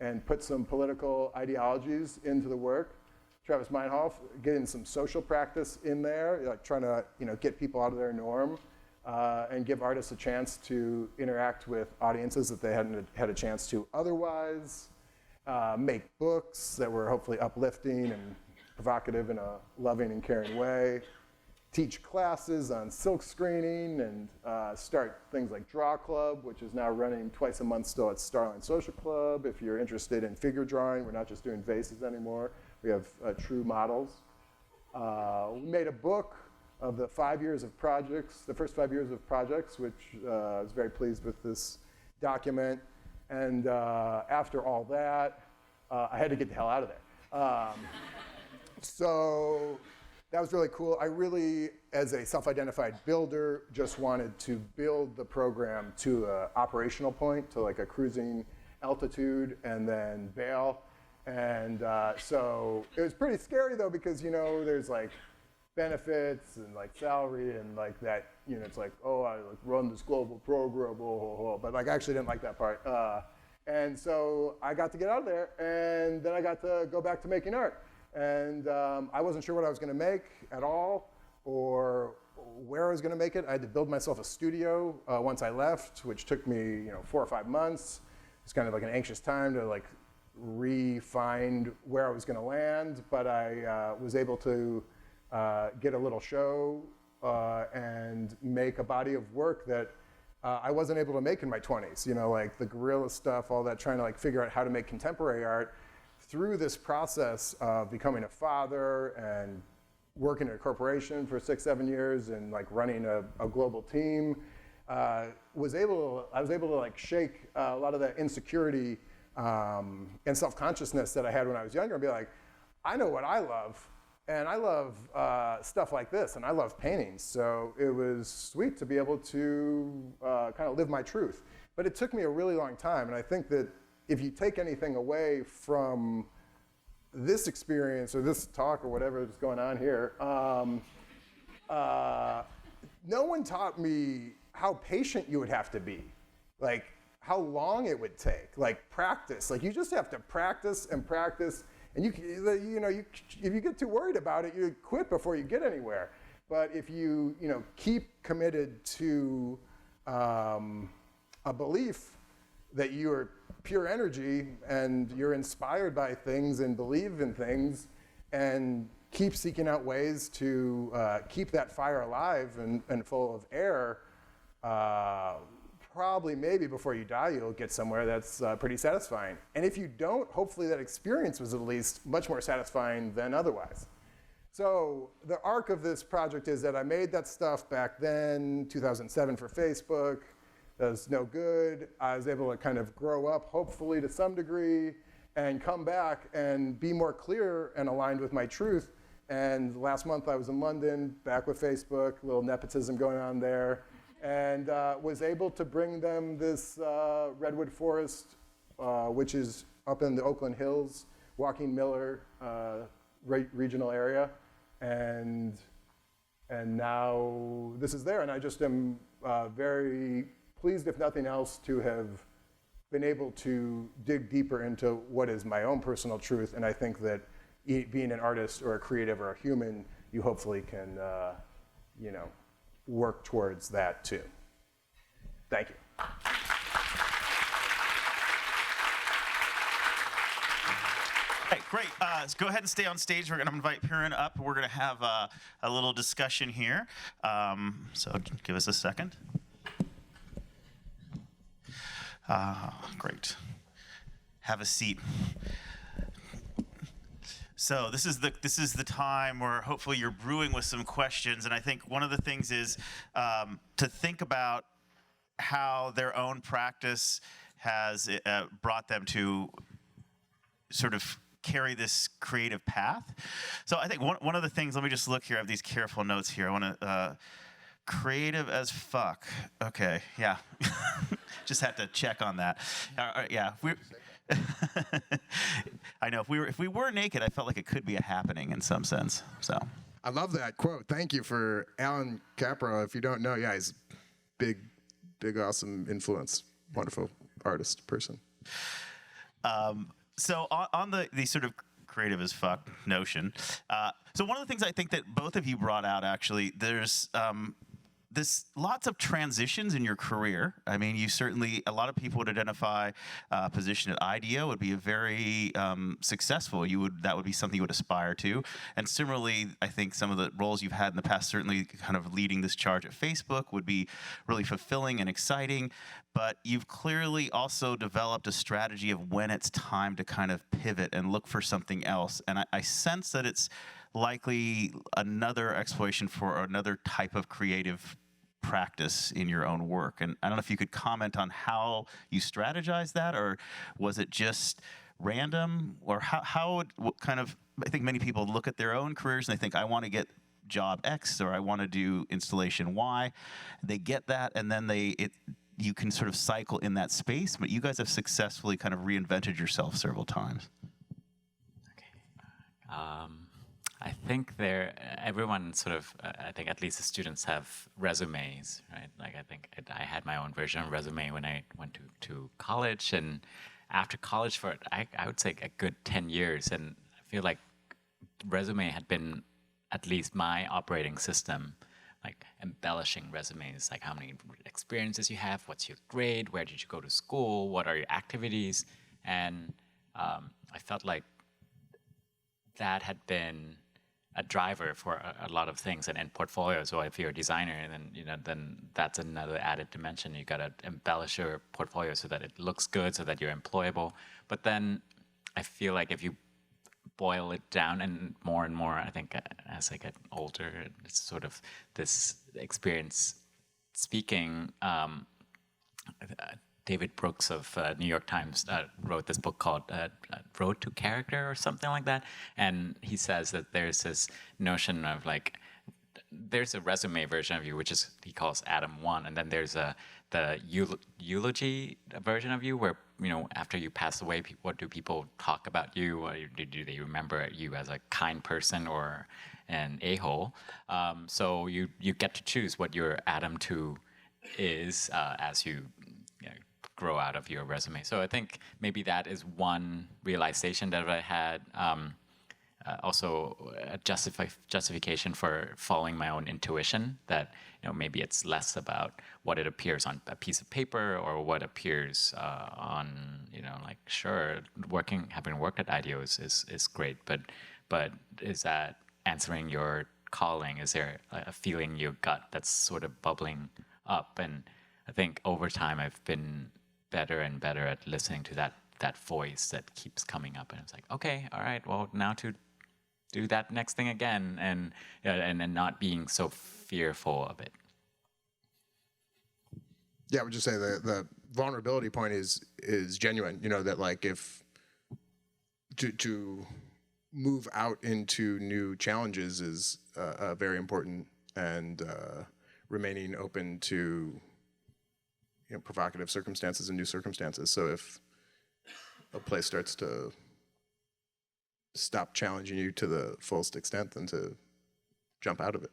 S3: and put some political ideologies into the work. Travis Meinhof getting some social practice in there, like trying to get people out of their norm and give artists a chance to interact with audiences that they hadn't had a chance to otherwise. Make books that were hopefully uplifting and provocative in a loving and caring way. Teach classes on silk screening and start things like Draw Club, which is now running twice a month still at Starline Social Club. If you're interested in figure drawing, we're not just doing vases anymore. We have true models. We made a book of the 5 years of projects, the first 5 years of projects, which I was very pleased with this document. And after all that, I had to get the hell out of there. So that was really cool. I really, as a self-identified builder, just wanted to build the program to an operational point, to like a cruising altitude, and then bail. And so it was pretty scary though, because there's benefits and like salary and like that, it's like, oh, I like run this global program, but like I actually didn't like that part. And so I got to get out of there, and then I got to go back to making art. And I wasn't sure what I was going to make at all, or where I was going to make it. I had to build myself a studio once I left, which took me 4 or 5 months. It's kind of like an anxious time to like re-find where I was going to land, but I was able to get a little show and make a body of work that I wasn't able to make in my 20s, like the guerrilla stuff, all that, trying to like figure out how to make contemporary art. Through this process of becoming a father and working in a corporation for 6-7 years and like running a global team, I was able to like shake a lot of that insecurity and self-consciousness that I had when I was younger and be like, I know what I love, and I love stuff like this, and I love painting. So it was sweet to be able to kind of live my truth. But it took me a really long time, and I think that if you take anything away from this experience or this talk or whatever is going on here, no one taught me how patient you would have to be, like how long it would take, like practice. Like you just have to practice and practice, and if you get too worried about it, you quit before you get anywhere. But if you keep committed to a belief that you are pure energy and you're inspired by things and believe in things and keep seeking out ways to keep that fire alive and full of air, probably maybe before you die you'll get somewhere that's pretty satisfying. And if you don't, hopefully that experience was at least much more satisfying than otherwise. So the arc of this project is that I made that stuff back then, 2007 for Facebook. That was no good. I was able to kind of grow up, hopefully to some degree, and come back and be more clear and aligned with my truth. And last month I was in London, back with Facebook, a little nepotism going on there, and was able to bring them this redwood forest, which is up in the Oakland Hills, Joaquin Miller regional area. And now this is there, and I just am very pleased, if nothing else, to have been able to dig deeper into what is my own personal truth. And I think that being an artist or a creative or a human, you hopefully can, work towards that too. Thank you.
S1: Hey, great. Let's go ahead and stay on stage. We're going to invite Perrin up. We're going to have a little discussion here. So give us a second. Great. Have a seat. So this is the time where hopefully you're brewing with some questions, and I think one of the things is to think about how their own practice has brought them to sort of carry this creative path. So I think one of the things, let me just look here, I have these careful notes here. I want to, creative as fuck. Okay, yeah. Just had to check on that. Yeah, I know, if we were naked, I felt like it could be a happening in some sense, so.
S3: I love that quote. Thank you for Alan Capro. If you don't know, yeah, he's big, awesome influence. Wonderful artist, person.
S1: So on the sort of creative as fuck notion, so one of the things I think that both of you brought out, actually, there's lots of transitions in your career. I mean, you certainly, a lot of people would identify a position at IDEO would be a very successful. That would be something you would aspire to. And similarly, I think some of the roles you've had in the past, certainly kind of leading this charge at Facebook, would be really fulfilling and exciting. But you've clearly also developed a strategy of when it's time to kind of pivot and look for something else. And I sense that it's likely another exploration for another type of creative practice in your own work. And I don't know if you could comment on how you strategize that, or was it just random, or what kind of, I think many people look at their own careers and they think, I want to get job X or I want to do installation Y. They get that, and then you can sort of cycle in that space, but you guys have successfully kind of reinvented yourself several times.
S2: Okay. I think everyone sort of, I think at least the students have resumes, right? Like I think I had my own version of resume when I went to college, and after college for, I would say a good 10 years, and I feel like resume had been at least my operating system, like embellishing resumes, like how many experiences you have, what's your grade, where did you go to school, what are your activities, and I felt like that had been a driver for a lot of things, and portfolio. So if you're a designer, then that's another added dimension. You got to embellish your portfolio so that it looks good, so that you're employable. But then I feel like if you boil it down and more, I think as I get older, it's sort of this experience speaking. David Brooks of New York Times wrote this book called Road to Character or something like that. And he says that there's this notion of like, there's a resume version of you, which is, he calls Adam 1. And then there's the eulogy version of you where, after you pass away, what do people talk about you? Or do they remember you as a kind person or an a-hole? So you get to choose what your Adam 2 is as you grow out of your resume. So I think maybe that is one realization that I had. Also a justification for following my own intuition, that maybe it's less about what it appears on a piece of paper or what appears on like, sure, having worked at IDEO is great, but is that answering your calling? Is there a feeling in your gut that's sort of bubbling up? And I think over time I've been better and better at listening to that voice that keeps coming up, and it's like, okay, all right, well, now to do that next thing again, and not being so fearful of it.
S3: Yeah, I would just say the vulnerability point is genuine. That like, if to move out into new challenges is very important, and remaining open to provocative circumstances and new circumstances. So if a place starts to stop challenging you to the fullest extent, then to jump out of it.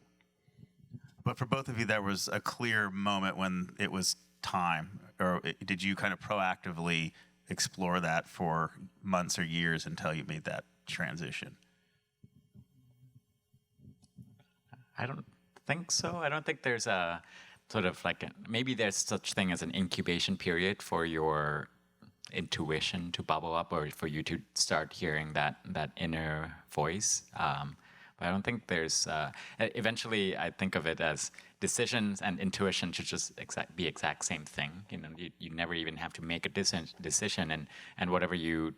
S1: But for both of you, there was a clear moment when it was time, or did you kind of proactively explore that for months or years until you made that transition?
S2: I don't think so. I don't think there's a sort of like, maybe there's such thing as an incubation period for your intuition to bubble up, or for you to start hearing that inner voice. But I don't think there's, eventually I think of it as decisions and intuition should just be exact same thing. You never even have to make a decision, and whatever you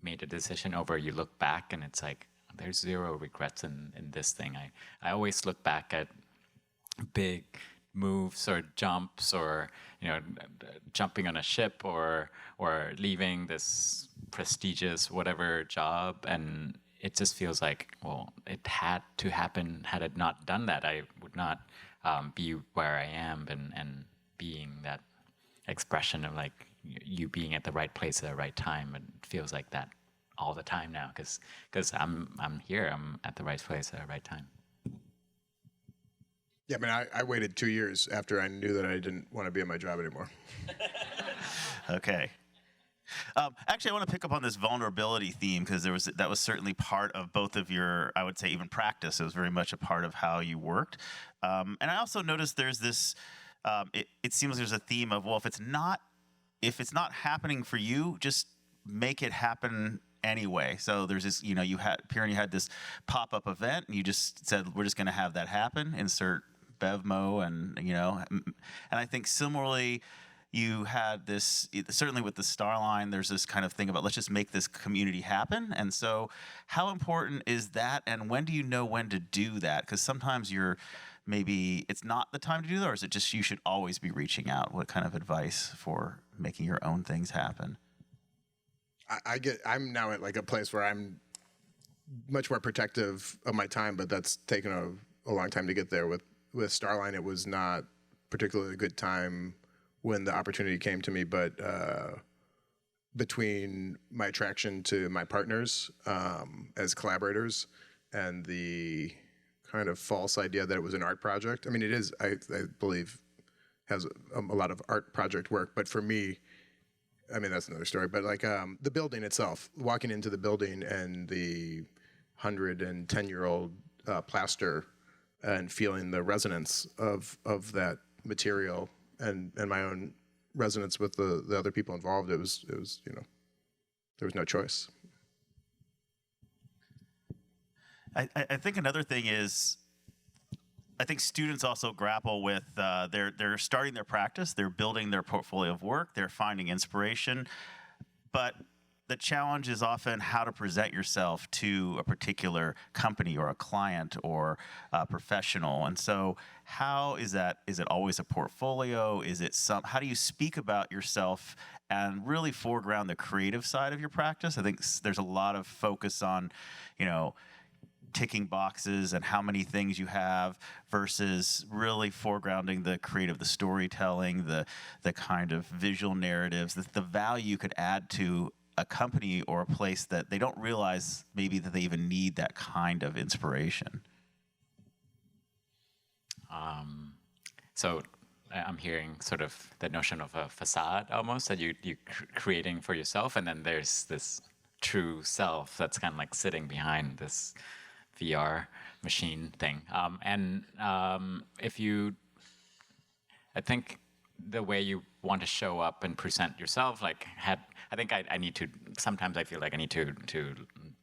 S2: made a decision over, you look back and it's like, there's zero regrets in this thing. I always look back at big moves or jumps, or jumping on a ship, or leaving this prestigious whatever job, and it just feels like, well, it had to happen. Had it not done that, I would not be where I am, and being that expression of like you being at the right place at the right time. It feels like that all the time now, because I'm here. I'm at the right place at the right time.
S3: Yeah, I mean, I waited 2 years after I knew that I didn't want to be in my job anymore.
S1: Okay. Actually, I want to pick up on this vulnerability theme, because that was certainly part of both of your, I would say, even practice. It was very much a part of how you worked. And I also noticed there's this, it seems there's a theme of, well, if it's not happening for you, just make it happen anyway. So there's this, Perrin, you had this pop-up event, and you just said, we're just going to have that happen, insert Bevmo, and I think similarly, you had this, certainly with the Starline, there's this kind of thing about, let's just make this community happen. And so how important is that, and when do you know when to do that? Because sometimes maybe it's not the time to do that, or is it just you should always be reaching out? What kind of advice for making your own things happen?
S3: I'm now at like a place where I'm much more protective of my time, but that's taken a long time to get there. With Starline, it was not particularly a good time when the opportunity came to me, but between my attraction to my partners as collaborators and the kind of false idea that it was an art project. I mean, it is, I believe, has a lot of art project work, but for me, I mean, that's another story, but like the building itself, walking into the building and the 110-year-old plaster and feeling the resonance of that material and my own resonance with the other people involved, it was, you know, there was no choice.
S1: I think another thing is, I think students also grapple with, they're starting their practice, they're building their portfolio of work, they're finding inspiration, but the challenge is often how to present yourself to a particular company or a client or a professional. And so how is that? Is it always a portfolio? Is it how do you speak about yourself and really foreground the creative side of your practice? I think there's a lot of focus on, you know, ticking boxes and how many things you have versus really foregrounding the creative, the storytelling, the kind of visual narratives, the value you could add to a company or a place that they don't realize maybe that they even need that kind of inspiration.
S2: So I'm hearing sort of the notion of a facade almost that you're creating for yourself, and then there's this true self that's kind of like sitting behind this VR machine thing. I think the way you want to show up and present yourself, like I think I need to, sometimes I feel like I need to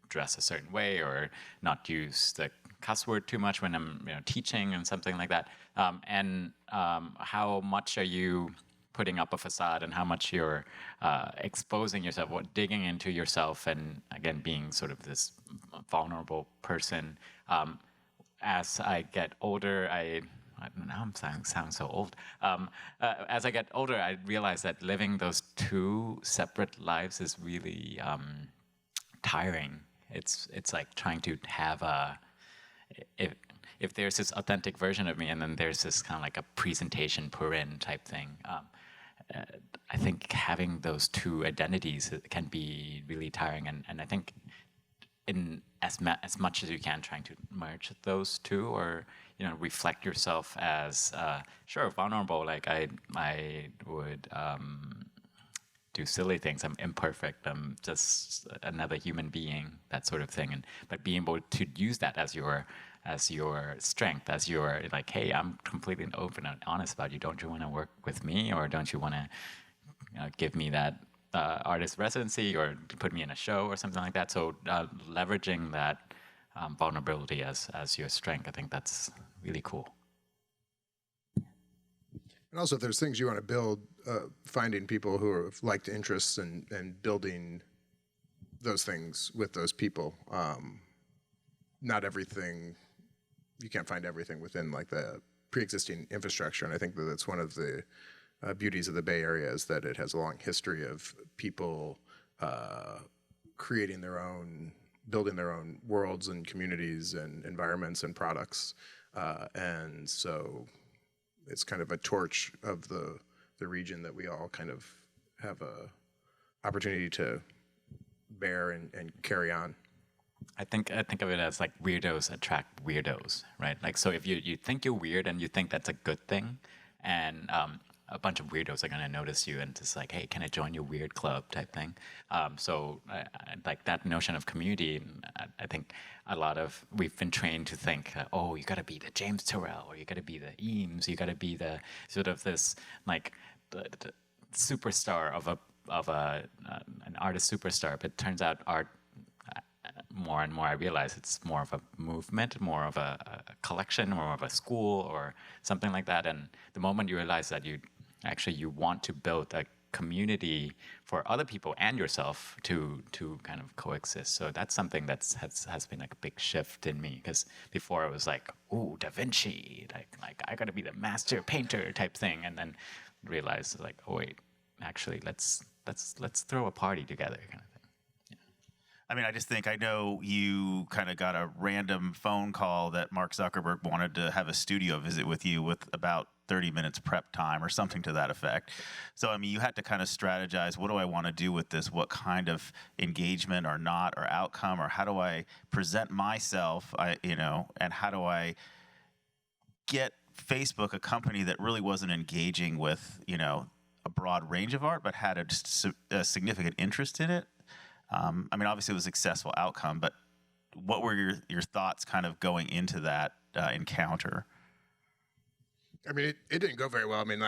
S2: dress a certain way or not use the cuss word too much when I'm teaching and something like that. How much are you putting up a facade and how much you're exposing yourself, digging into yourself and again being sort of this vulnerable person. As I get older, I don't know, I'm sound so old. As I get older, I realize that living those two separate lives is really tiring. It's like trying to have if there's this authentic version of me and then there's this kind of like a presentation Purin type thing. I think having those two identities can be really tiring, and I think in as much as you can, trying to merge those two, or reflect yourself as sure vulnerable. Like I would do silly things. I'm imperfect. I'm just another human being. That sort of thing. But being able to use that as your strength, as your like, hey, I'm completely open and honest about you. Don't you want to work with me, or don't you want to give me that artist residency, or put me in a show, or something like that? So leveraging that vulnerability as your strength, I think that's really cool.
S3: And also, if there's things you want to build, finding people who have liked interests and building those things with those people. Not everything, you can't find everything within like the pre-existing infrastructure, and I think that that's one of the beauties of the Bay Area, is that it has a long history of people creating their own, building their own worlds and communities and environments and products, and so it's kind of a torch of the region that we all kind of have a opportunity to bear and carry on.
S2: I think of it as like weirdos attract weirdos, right? Like, so if you think you're weird and you think that's a good thing, and a bunch of weirdos are gonna notice you and just like, hey, can I join your weird club type thing? So like that notion of community, I think we've been trained to think, oh, you gotta be the James Turrell, or you gotta be the Eames, you gotta be the sort of this like the superstar of an artist superstar. But it turns out art, more and more I realize it's more of a movement, more of a collection, more of a school or something like that. And the moment you realize that you want to build a community for other people and yourself to kind of coexist. So that's something that has been like a big shift in me, because before it was like, ooh, Da Vinci, like I gotta be the master painter type thing, and then realize like, oh wait, actually let's throw a party together kind of thing.
S1: I mean, I just think, I know you kind of got a random phone call that Mark Zuckerberg wanted to have a studio visit with you with about 30 minutes prep time or something to that effect. So, I mean, you had to kind of strategize, what do I want to do with this? What kind of engagement or not or outcome, or how do I present myself, and how do I get Facebook, a company that really wasn't engaging with, a broad range of art, but had a significant interest in it. I mean, obviously it was a successful outcome, but what were your thoughts kind of going into that encounter?
S3: I mean, it didn't go very well. I mean,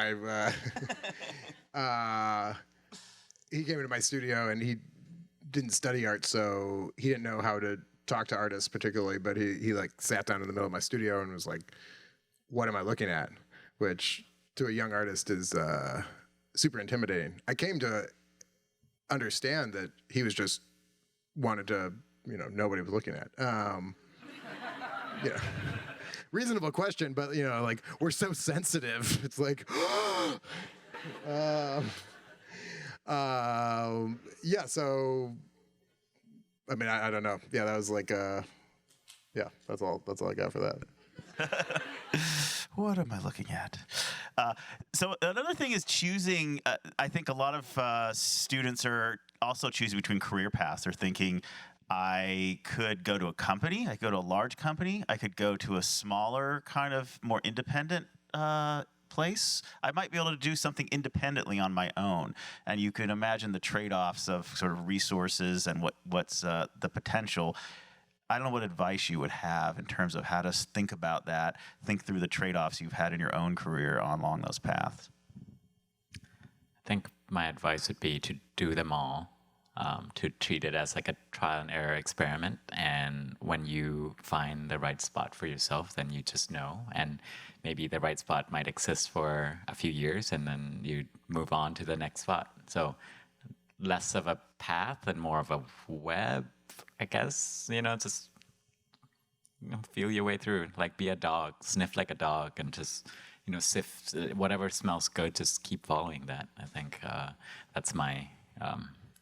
S3: he came into my studio and he didn't study art, so he didn't know how to talk to artists particularly, but he like sat down in the middle of my studio and was like, what am I looking at? Which to a young artist is super intimidating. I came to understand that he was just wanted to, know what he was looking at. Reasonable question, but like, we're so sensitive. It's like, yeah. So, I mean, I don't know. Yeah, that was like, yeah. That's all I got for that.
S1: What am I looking at? So another thing is choosing. I think a lot of students are also choosing between career paths. They're thinking, I could go to a company, I could go to a large company, I could go to a smaller, kind of more independent place. I might be able to do something independently on my own. And you can imagine the trade-offs of sort of resources and what's the potential. I don't know what advice you would have in terms of how to think about that, think through the trade-offs you've had in your own career along those paths.
S2: I think my advice would be to do them all, to treat it as like a trial and error experiment. And when you find the right spot for yourself, then you just know. And maybe the right spot might exist for a few years, and then you move on to the next spot. So less of a path and more of a web, I guess, just feel your way through. Like, be a dog, sniff like a dog, and just, sift whatever smells good. Just keep following that. I think that's my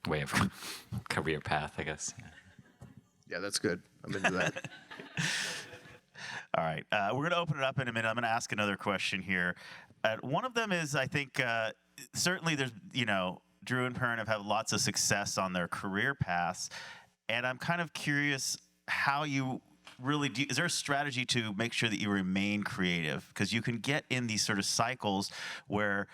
S2: way of career path, I guess.
S3: Yeah, that's good. I'm into that.
S1: All right, we're going to open it up in a minute. I'm going to ask another question here. One of them is, I think, certainly there's, Drew and Perrin have had lots of success on their career paths. And I'm kind of curious how you really do. Is there a strategy to make sure that you remain creative? Because you can get in these sort of cycles where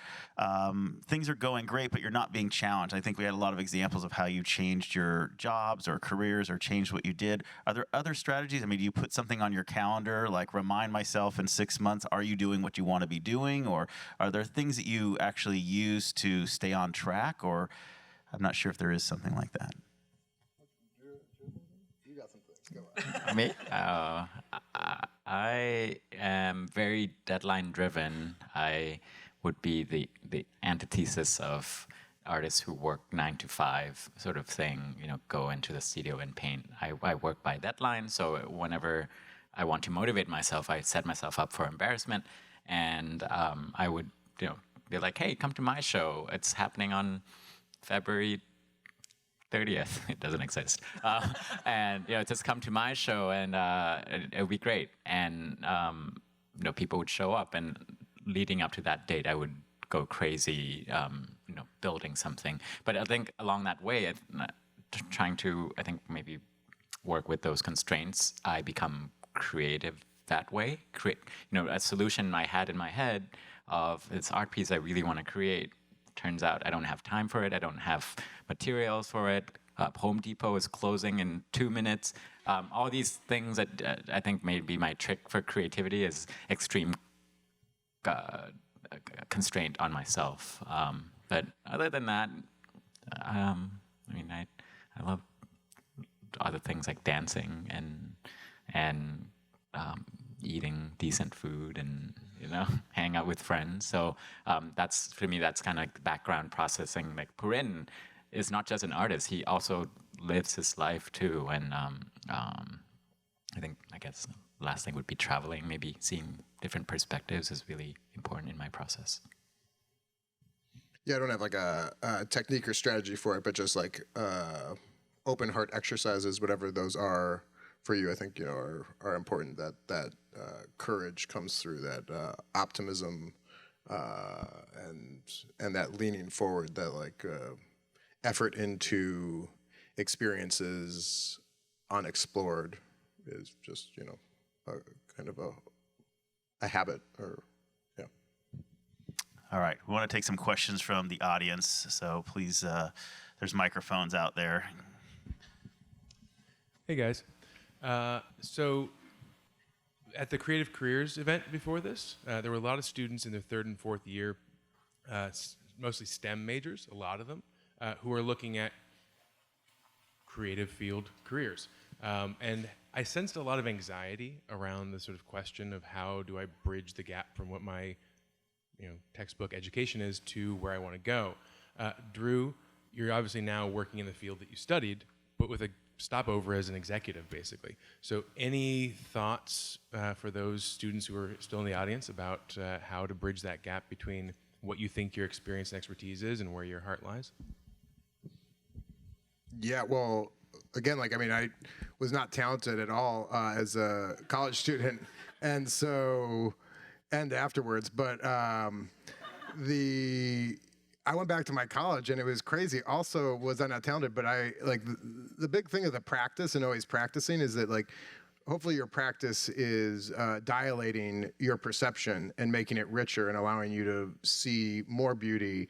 S1: things are going great, but you're not being challenged. I think we had a lot of examples of how you changed your jobs or careers or changed what you did. Are there other strategies? I mean, do you put something on your calendar, like remind myself in 6 months, are you doing what you want to be doing? Or are there things that you actually use to stay on track? Or I'm not sure if there is something like that.
S2: Me? I am very deadline driven. I would be the antithesis of artists who work 9 to 5 sort of thing, go into the studio and paint. I work by deadline, so whenever I want to motivate myself, I set myself up for embarrassment, and I would be like, hey, come to my show. It's happening on February 30th. It doesn't exist. And just come to my show, and it would be great. And people would show up, and leading up to that date, I would go crazy, building something. But I think along that way, trying to, I think, maybe work with those constraints, I become creative that way. A solution I had in my head of this art piece I really want to create. Turns out I don't have time for it. I don't have materials for it. Home Depot is closing in 2 minutes. All these things that I think may be my trick for creativity is extreme constraint on myself. But other than that, I love other things like dancing and eating decent food and hang out with friends. So that's, for me, that's kind of like background processing. Like Purin is not just an artist; he also lives his life too. And I guess the last thing would be traveling. Maybe seeing different perspectives is really important in my process.
S3: Yeah, I don't have like a technique or strategy for it, but just like open heart exercises, whatever those are for you, I think, are important. That courage comes through, that optimism, and that leaning forward, that like effort into experiences unexplored is just, a kind of a habit, or yeah.
S1: All right, we want to take some questions from the audience, so please, there's microphones out there.
S4: Hey guys, so at the Creative Careers event before this, there were a lot of students in their third and fourth year, mostly STEM majors, a lot of them, who are looking at creative field careers. And I sensed a lot of anxiety around the sort of question of how do I bridge the gap from what my textbook education is to where I want to go. Drew, you're obviously now working in the field that you studied, but with a stopover as an executive, basically. So any thoughts for those students who are still in the audience about how to bridge that gap between what you think your experience and expertise is and where your heart lies?
S3: Yeah, well, again, I was not talented at all as a college student, and afterwards, but I went back to my college, and it was crazy. Also, was I not talented? But the big thing of the practice and always practicing is that hopefully your practice is dilating your perception and making it richer and allowing you to see more beauty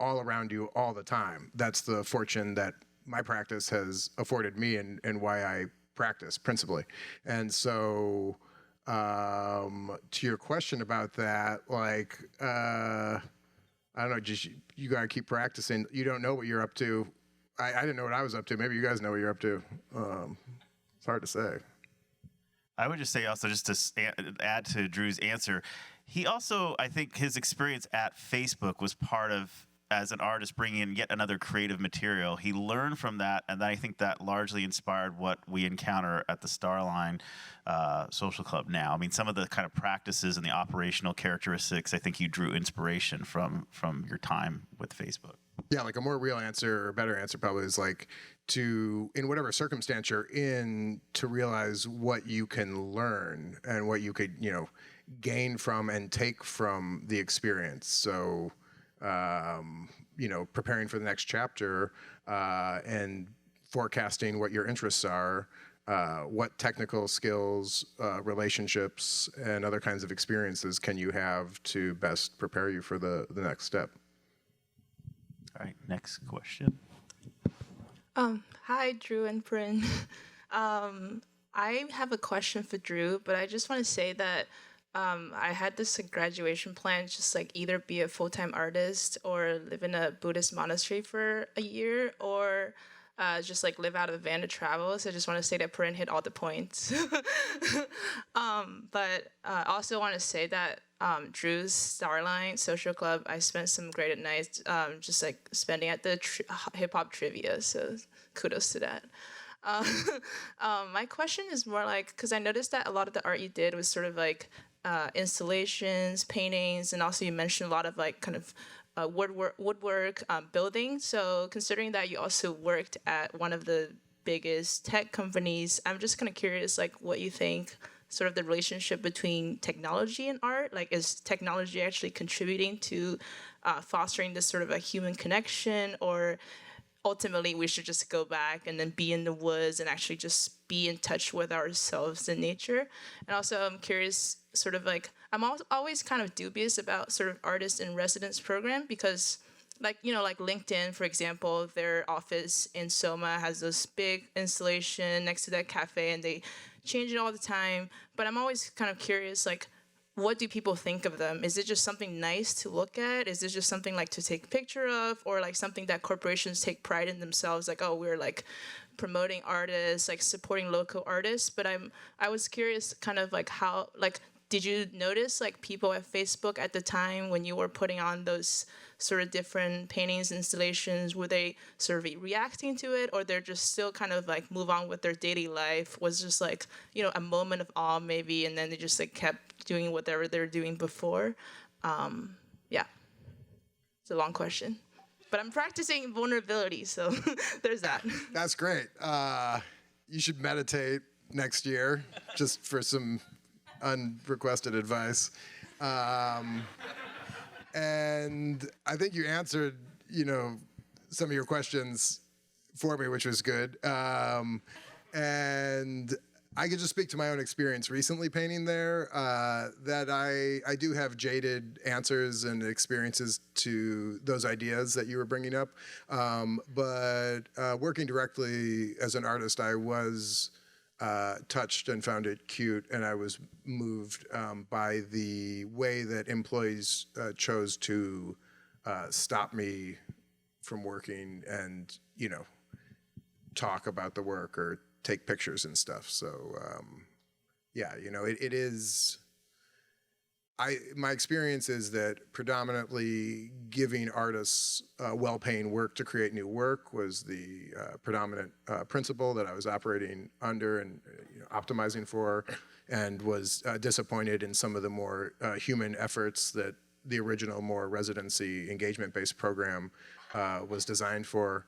S3: all around you all the time. That's the fortune that my practice has afforded me, and why I practice principally. And so to your question about that, I don't know, just you got to keep practicing. You don't know what you're up to. I didn't know what I was up to. Maybe you guys know what you're up to. It's hard to say.
S1: I would just say also, just to add to Drew's answer, he also, I think his experience at Facebook was part of, as an artist, bringing in yet another creative material. He learned from that, and I think that largely inspired what we encounter at the Starline Social Club now. I mean, some of the kind of practices and the operational characteristics, I think you drew inspiration from your time with Facebook.
S3: Yeah, a more real answer, or better answer probably, is to, in whatever circumstance you're in, to realize what you can learn and what you could, gain from and take from the experience. So, preparing for the next chapter and forecasting what your interests are, what technical skills, relationships, and other kinds of experiences can you have to best prepare you for the next step.
S1: All right, next question.
S5: Hi, Drew and Perrin. I have a question for Drew, but I just want to say that I had this graduation plan, just either be a full-time artist or live in a Buddhist monastery for a year, or just live out of a van to travel. So I just want to say that Perrin hit all the points. But I also want to say that Drew's Starline Social Club, I spent some great nights just spending at the hip-hop trivia, so kudos to that. My question is more because I noticed that a lot of the art you did was sort of installations, paintings, and also you mentioned a lot of woodwork, building. So considering that you also worked at one of the biggest tech companies, I'm just kind of curious what you think sort of the relationship between technology and art. Is technology actually contributing to fostering this sort of a human connection, or ultimately we should just go back and then be in the woods and actually just be in touch with ourselves and nature? And also I'm curious, sort of I'm always kind of dubious about sort of artist in residence program, because LinkedIn, for example, their office in Soma has this big installation next to that cafe, and they change it all the time. But I'm always kind of curious, what do people think of them? Is it just something nice to look at? Is it just something to take a picture of, or something that corporations take pride in themselves? Oh, we're promoting artists, supporting local artists. But I was curious, kind of how did you notice people at Facebook at the time when you were putting on those sort of different paintings, installations, were they sort of reacting to it, or they're just still kind of move on with their daily life? Was just a moment of awe maybe, and then they just kept doing whatever they're doing before? Yeah, it's a long question. But I'm practicing vulnerability, so there's that.
S3: That's great. You should meditate next year, just for some unrequested advice. And I think you answered, some of your questions for me, which was good. And I could just speak to my own experience recently painting there, that I do have jaded answers and experiences to those ideas that you were bringing up. But working directly as an artist, I was touched and found it cute, and I was moved by the way that employees chose to stop me from working and, talk about the work or take pictures and stuff. So, it is. My experience is that predominantly giving artists well-paying work to create new work was the predominant principle that I was operating under and optimizing for, and was disappointed in some of the more human efforts that the original, more residency engagement-based program was designed for.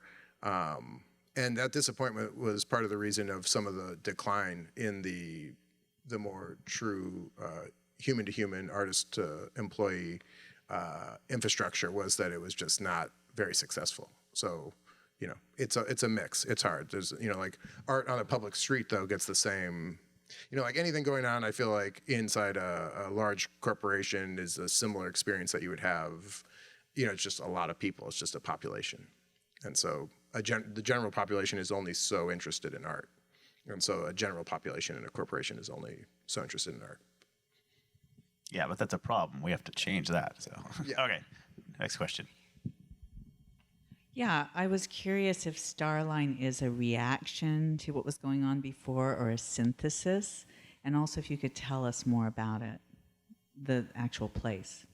S3: And that disappointment was part of the reason of some of the decline in the more true human-to-human, artist-to-employee infrastructure, was that it was just not very successful. So, it's a mix. It's hard. There's, like art on a public street, though, gets the same, like anything going on, I feel like inside a large corporation is a similar experience that you would have. It's just a lot of people. It's just a population. And so the general population is only so interested in art. And so a general population in a corporation is only so interested in art.
S1: Yeah, but that's a problem. We have to change that. So,
S3: Yeah.
S1: Okay, next question.
S6: Yeah, I was curious if Starline is a reaction to what was going on before or a synthesis, and also if you could tell us more about it, the actual place.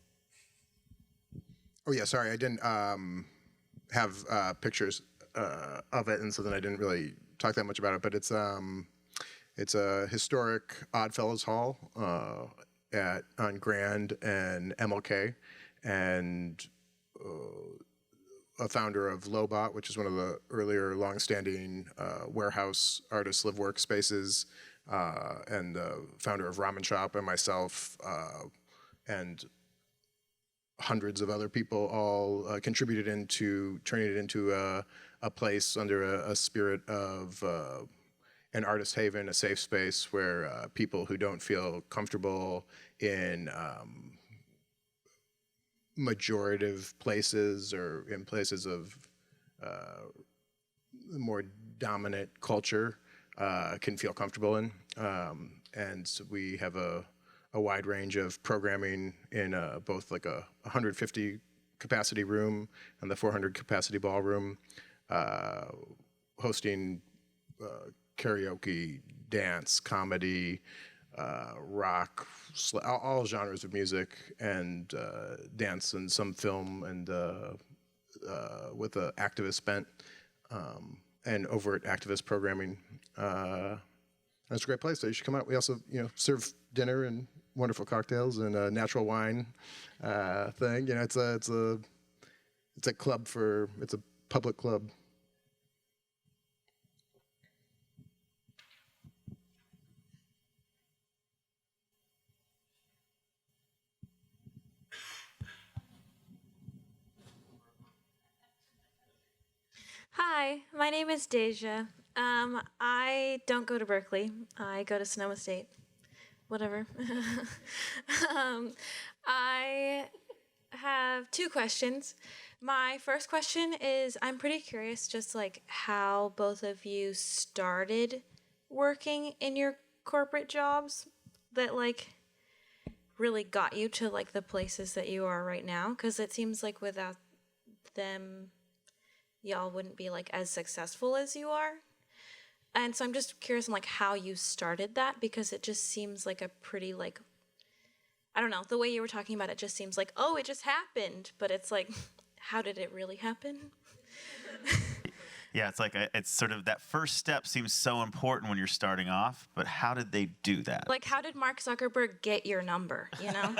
S3: Oh yeah, sorry, I didn't have pictures of it, and so then I didn't really talk that much about it. But it's a historic Oddfellows Hall on Grand and MLK, and a founder of Lobot, which is one of the earlier long-standing warehouse artist live work spaces, and the founder of Ramen Shop, and myself, and hundreds of other people all contributed into turning it into a place under a spirit of an artist haven, a safe space where people who don't feel comfortable in majorative places or in places of more dominant culture can feel comfortable in. And so we have a wide range of programming in both like a 150 capacity room and the 400 capacity ballroom, hosting karaoke, dance, comedy, rock, all genres of music, and dance and some film, and with an activist bent and overt activist programming. It's a great place, so you should come out. We also, serve dinner and wonderful cocktails and a natural wine thing. It's a club it's a public club.
S7: Hi, my name is Deja. I don't go to Berkeley. I go to Sonoma State. Whatever. I have two questions. My first question is, I'm pretty curious just like how both of you started working in your corporate jobs that like really got you to like the places that you are right now, because it seems like without them y'all wouldn't be like as successful as you are. And so I'm just curious on like how you started that, because it just seems like a pretty like, I don't know, the way you were talking about it just seems like, oh, it just happened, but it's like, how did it really happen?
S1: Yeah, it's like it's sort of that first step seems so important when you're starting off, but how did they do that?
S7: Like, how did Mark Zuckerberg get your number, you know?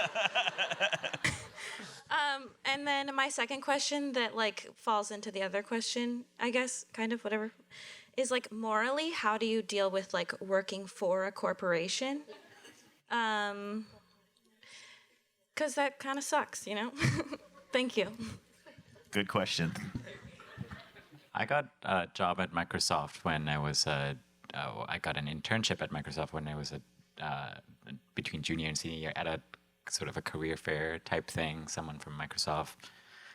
S7: And then my second question that like falls into the other question, I guess, kind of whatever, is like morally, how do you deal with like working for a corporation? Because that kind of sucks, you know? Thank you.
S1: Good question.
S2: I got a job at Microsoft when I was I got an internship at Microsoft when I was between junior and senior year at a sort of a career fair type thing. Someone from Microsoft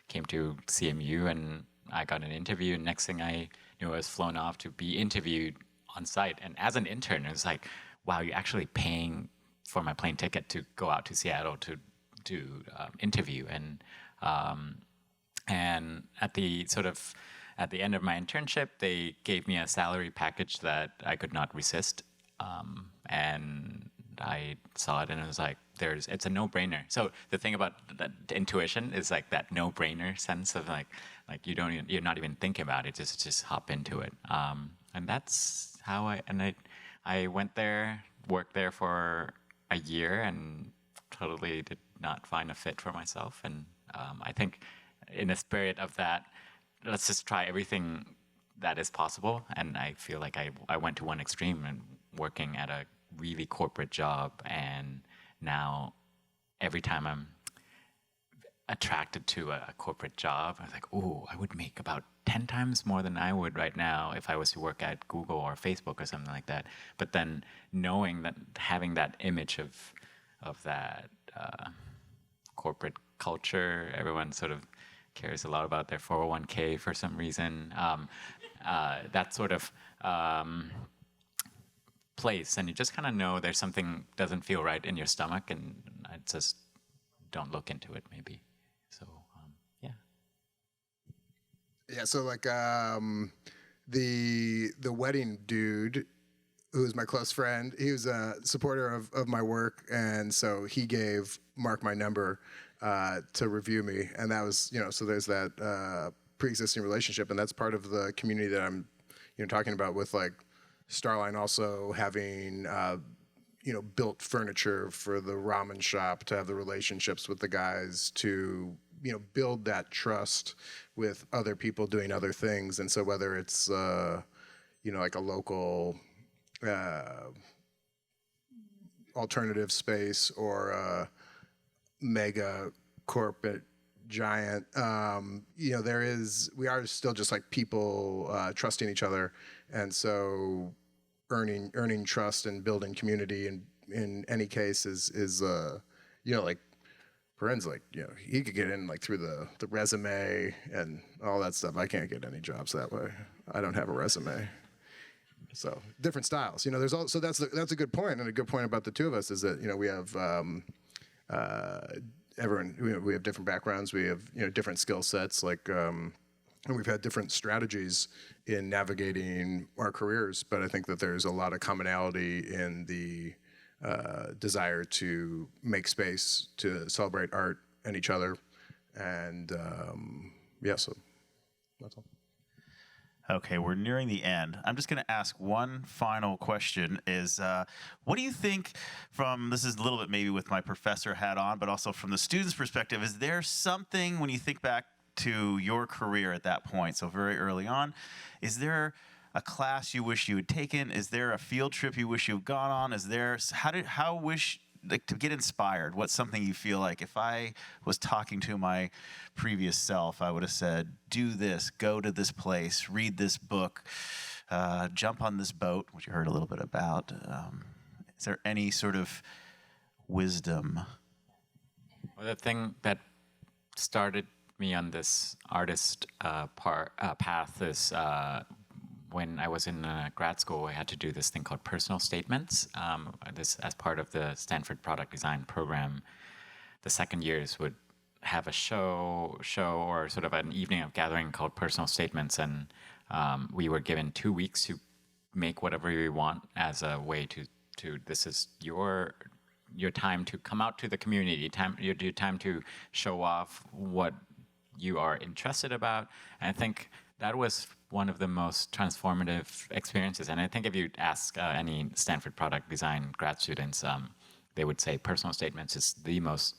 S2: came to CMU and I got an interview. And next thing I knew, I was flown off to be interviewed on site. And as an intern, it was like, wow, you're actually paying for my plane ticket to go out to Seattle to interview. And at the end of my internship, they gave me a salary package that I could not resist. And I saw it and it was like, it's a no-brainer. So the thing about that intuition is like that no-brainer sense of like you're not even thinking about it, just hop into it. And that's how I went there, worked there for a year and totally did not find a fit for myself. And I think in the spirit of that, let's just try everything that is possible. And I feel like I went to one extreme and working at a really corporate job. And now every time I'm attracted to a corporate job, I was like, ooh, I would make about 10 times more than I would right now if I was to work at Google or Facebook or something like that. But then knowing that, having that image of that corporate culture, everyone sort of cares a lot about their 401k for some reason. That sort of place, and you just kind of know there's something doesn't feel right in your stomach, and I just don't look into it, maybe. So, yeah.
S3: Yeah, so like the wedding dude, who was my close friend, he was a supporter of my work, and so he gave Mark my number to review me, and that was, so there's that pre-existing relationship, and that's part of the community that I'm, talking about with like Starline also having, built furniture for the ramen shop, to have the relationships with the guys, to, build that trust with other people doing other things. And so whether it's, like a local alternative space or a mega corporate giant, we are still just like people trusting each other. And so earning trust and building community in any case is like Perrin's like, he could get in like through the resume and all that stuff. I can't get any jobs that way. I don't have a resume. So different styles, there's also, that's a good point. And a good point about the two of us is that, we have everyone, we have different backgrounds. We have, different skill sets, like, and we've had different strategies in navigating our careers, but I think that there's a lot of commonality in the desire to make space to celebrate art and each other. And so that's all.
S1: Okay, we're nearing the end. I'm just going to ask one final question is, what do you think this is a little bit maybe with my professor hat on, but also from the student's perspective, is there something when you think back to your career at that point, so very early on, is there a class you wish you had taken? Is there a field trip you wish you had gone on? Is there, to get inspired, what's something you feel like if I was talking to my previous self, I would have said, do this, go to this place, read this book, jump on this boat, which you heard a little bit about. Is there any sort of wisdom?
S2: Well, the thing that started me on this artist path is when I was in grad school, I had to do this thing called personal statements. This as part of the Stanford product design program. The second years would have a show or sort of an evening of gathering called personal statements, and we were given 2 weeks to make whatever we want as a way to this is your time to come out to the community, your time to show off what you are interested about. And I think that was one of the most transformative experiences. And I think if you ask any Stanford product design grad students, they would say personal statements is the most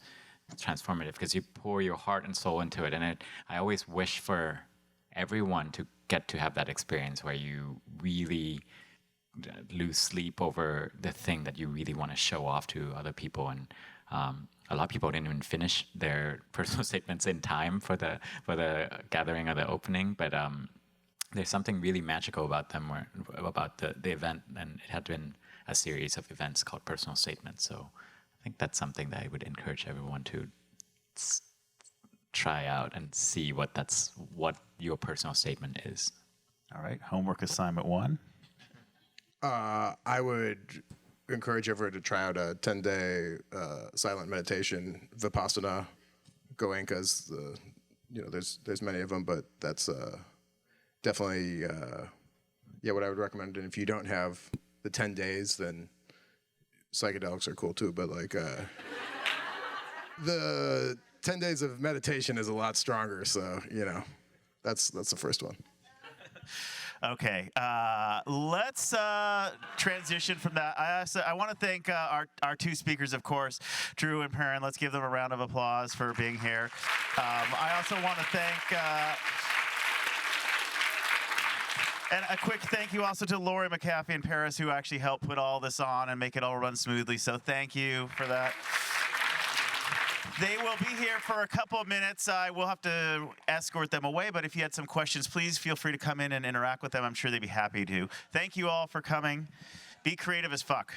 S2: transformative because you pour your heart and soul into it. And I always wish for everyone to get to have that experience where you really lose sleep over the thing that you really want to show off to other people. And a lot of people didn't even finish their personal statements in time for the gathering or the opening, but there's something really magical about them, about the event, and it had been a series of events called Personal Statements. So I think that's something that I would encourage everyone to try out and see what your personal statement is.
S1: All right, homework assignment 1.
S3: I would encourage everyone to try out a 10-day silent meditation, Vipassana, Goenka's. There's many of them, but that's definitely what I would recommend. And if you don't have the 10 days, then psychedelics are cool too. But like the 10 days of meditation is a lot stronger. So that's the first one.
S1: Okay, let's transition from that. I want to thank our 2 speakers, of course, Drew and Perrin. Let's give them a round of applause for being here. I also want to thank, and a quick thank you also to Lori McAfee in Paris, who actually helped put all this on and make it all run smoothly. So thank you for that. They will be here for a couple of minutes. I will have to escort them away, but if you had some questions, please feel free to come in and interact with them. I'm sure they'd be happy to. Thank you all for coming. Be creative as fuck.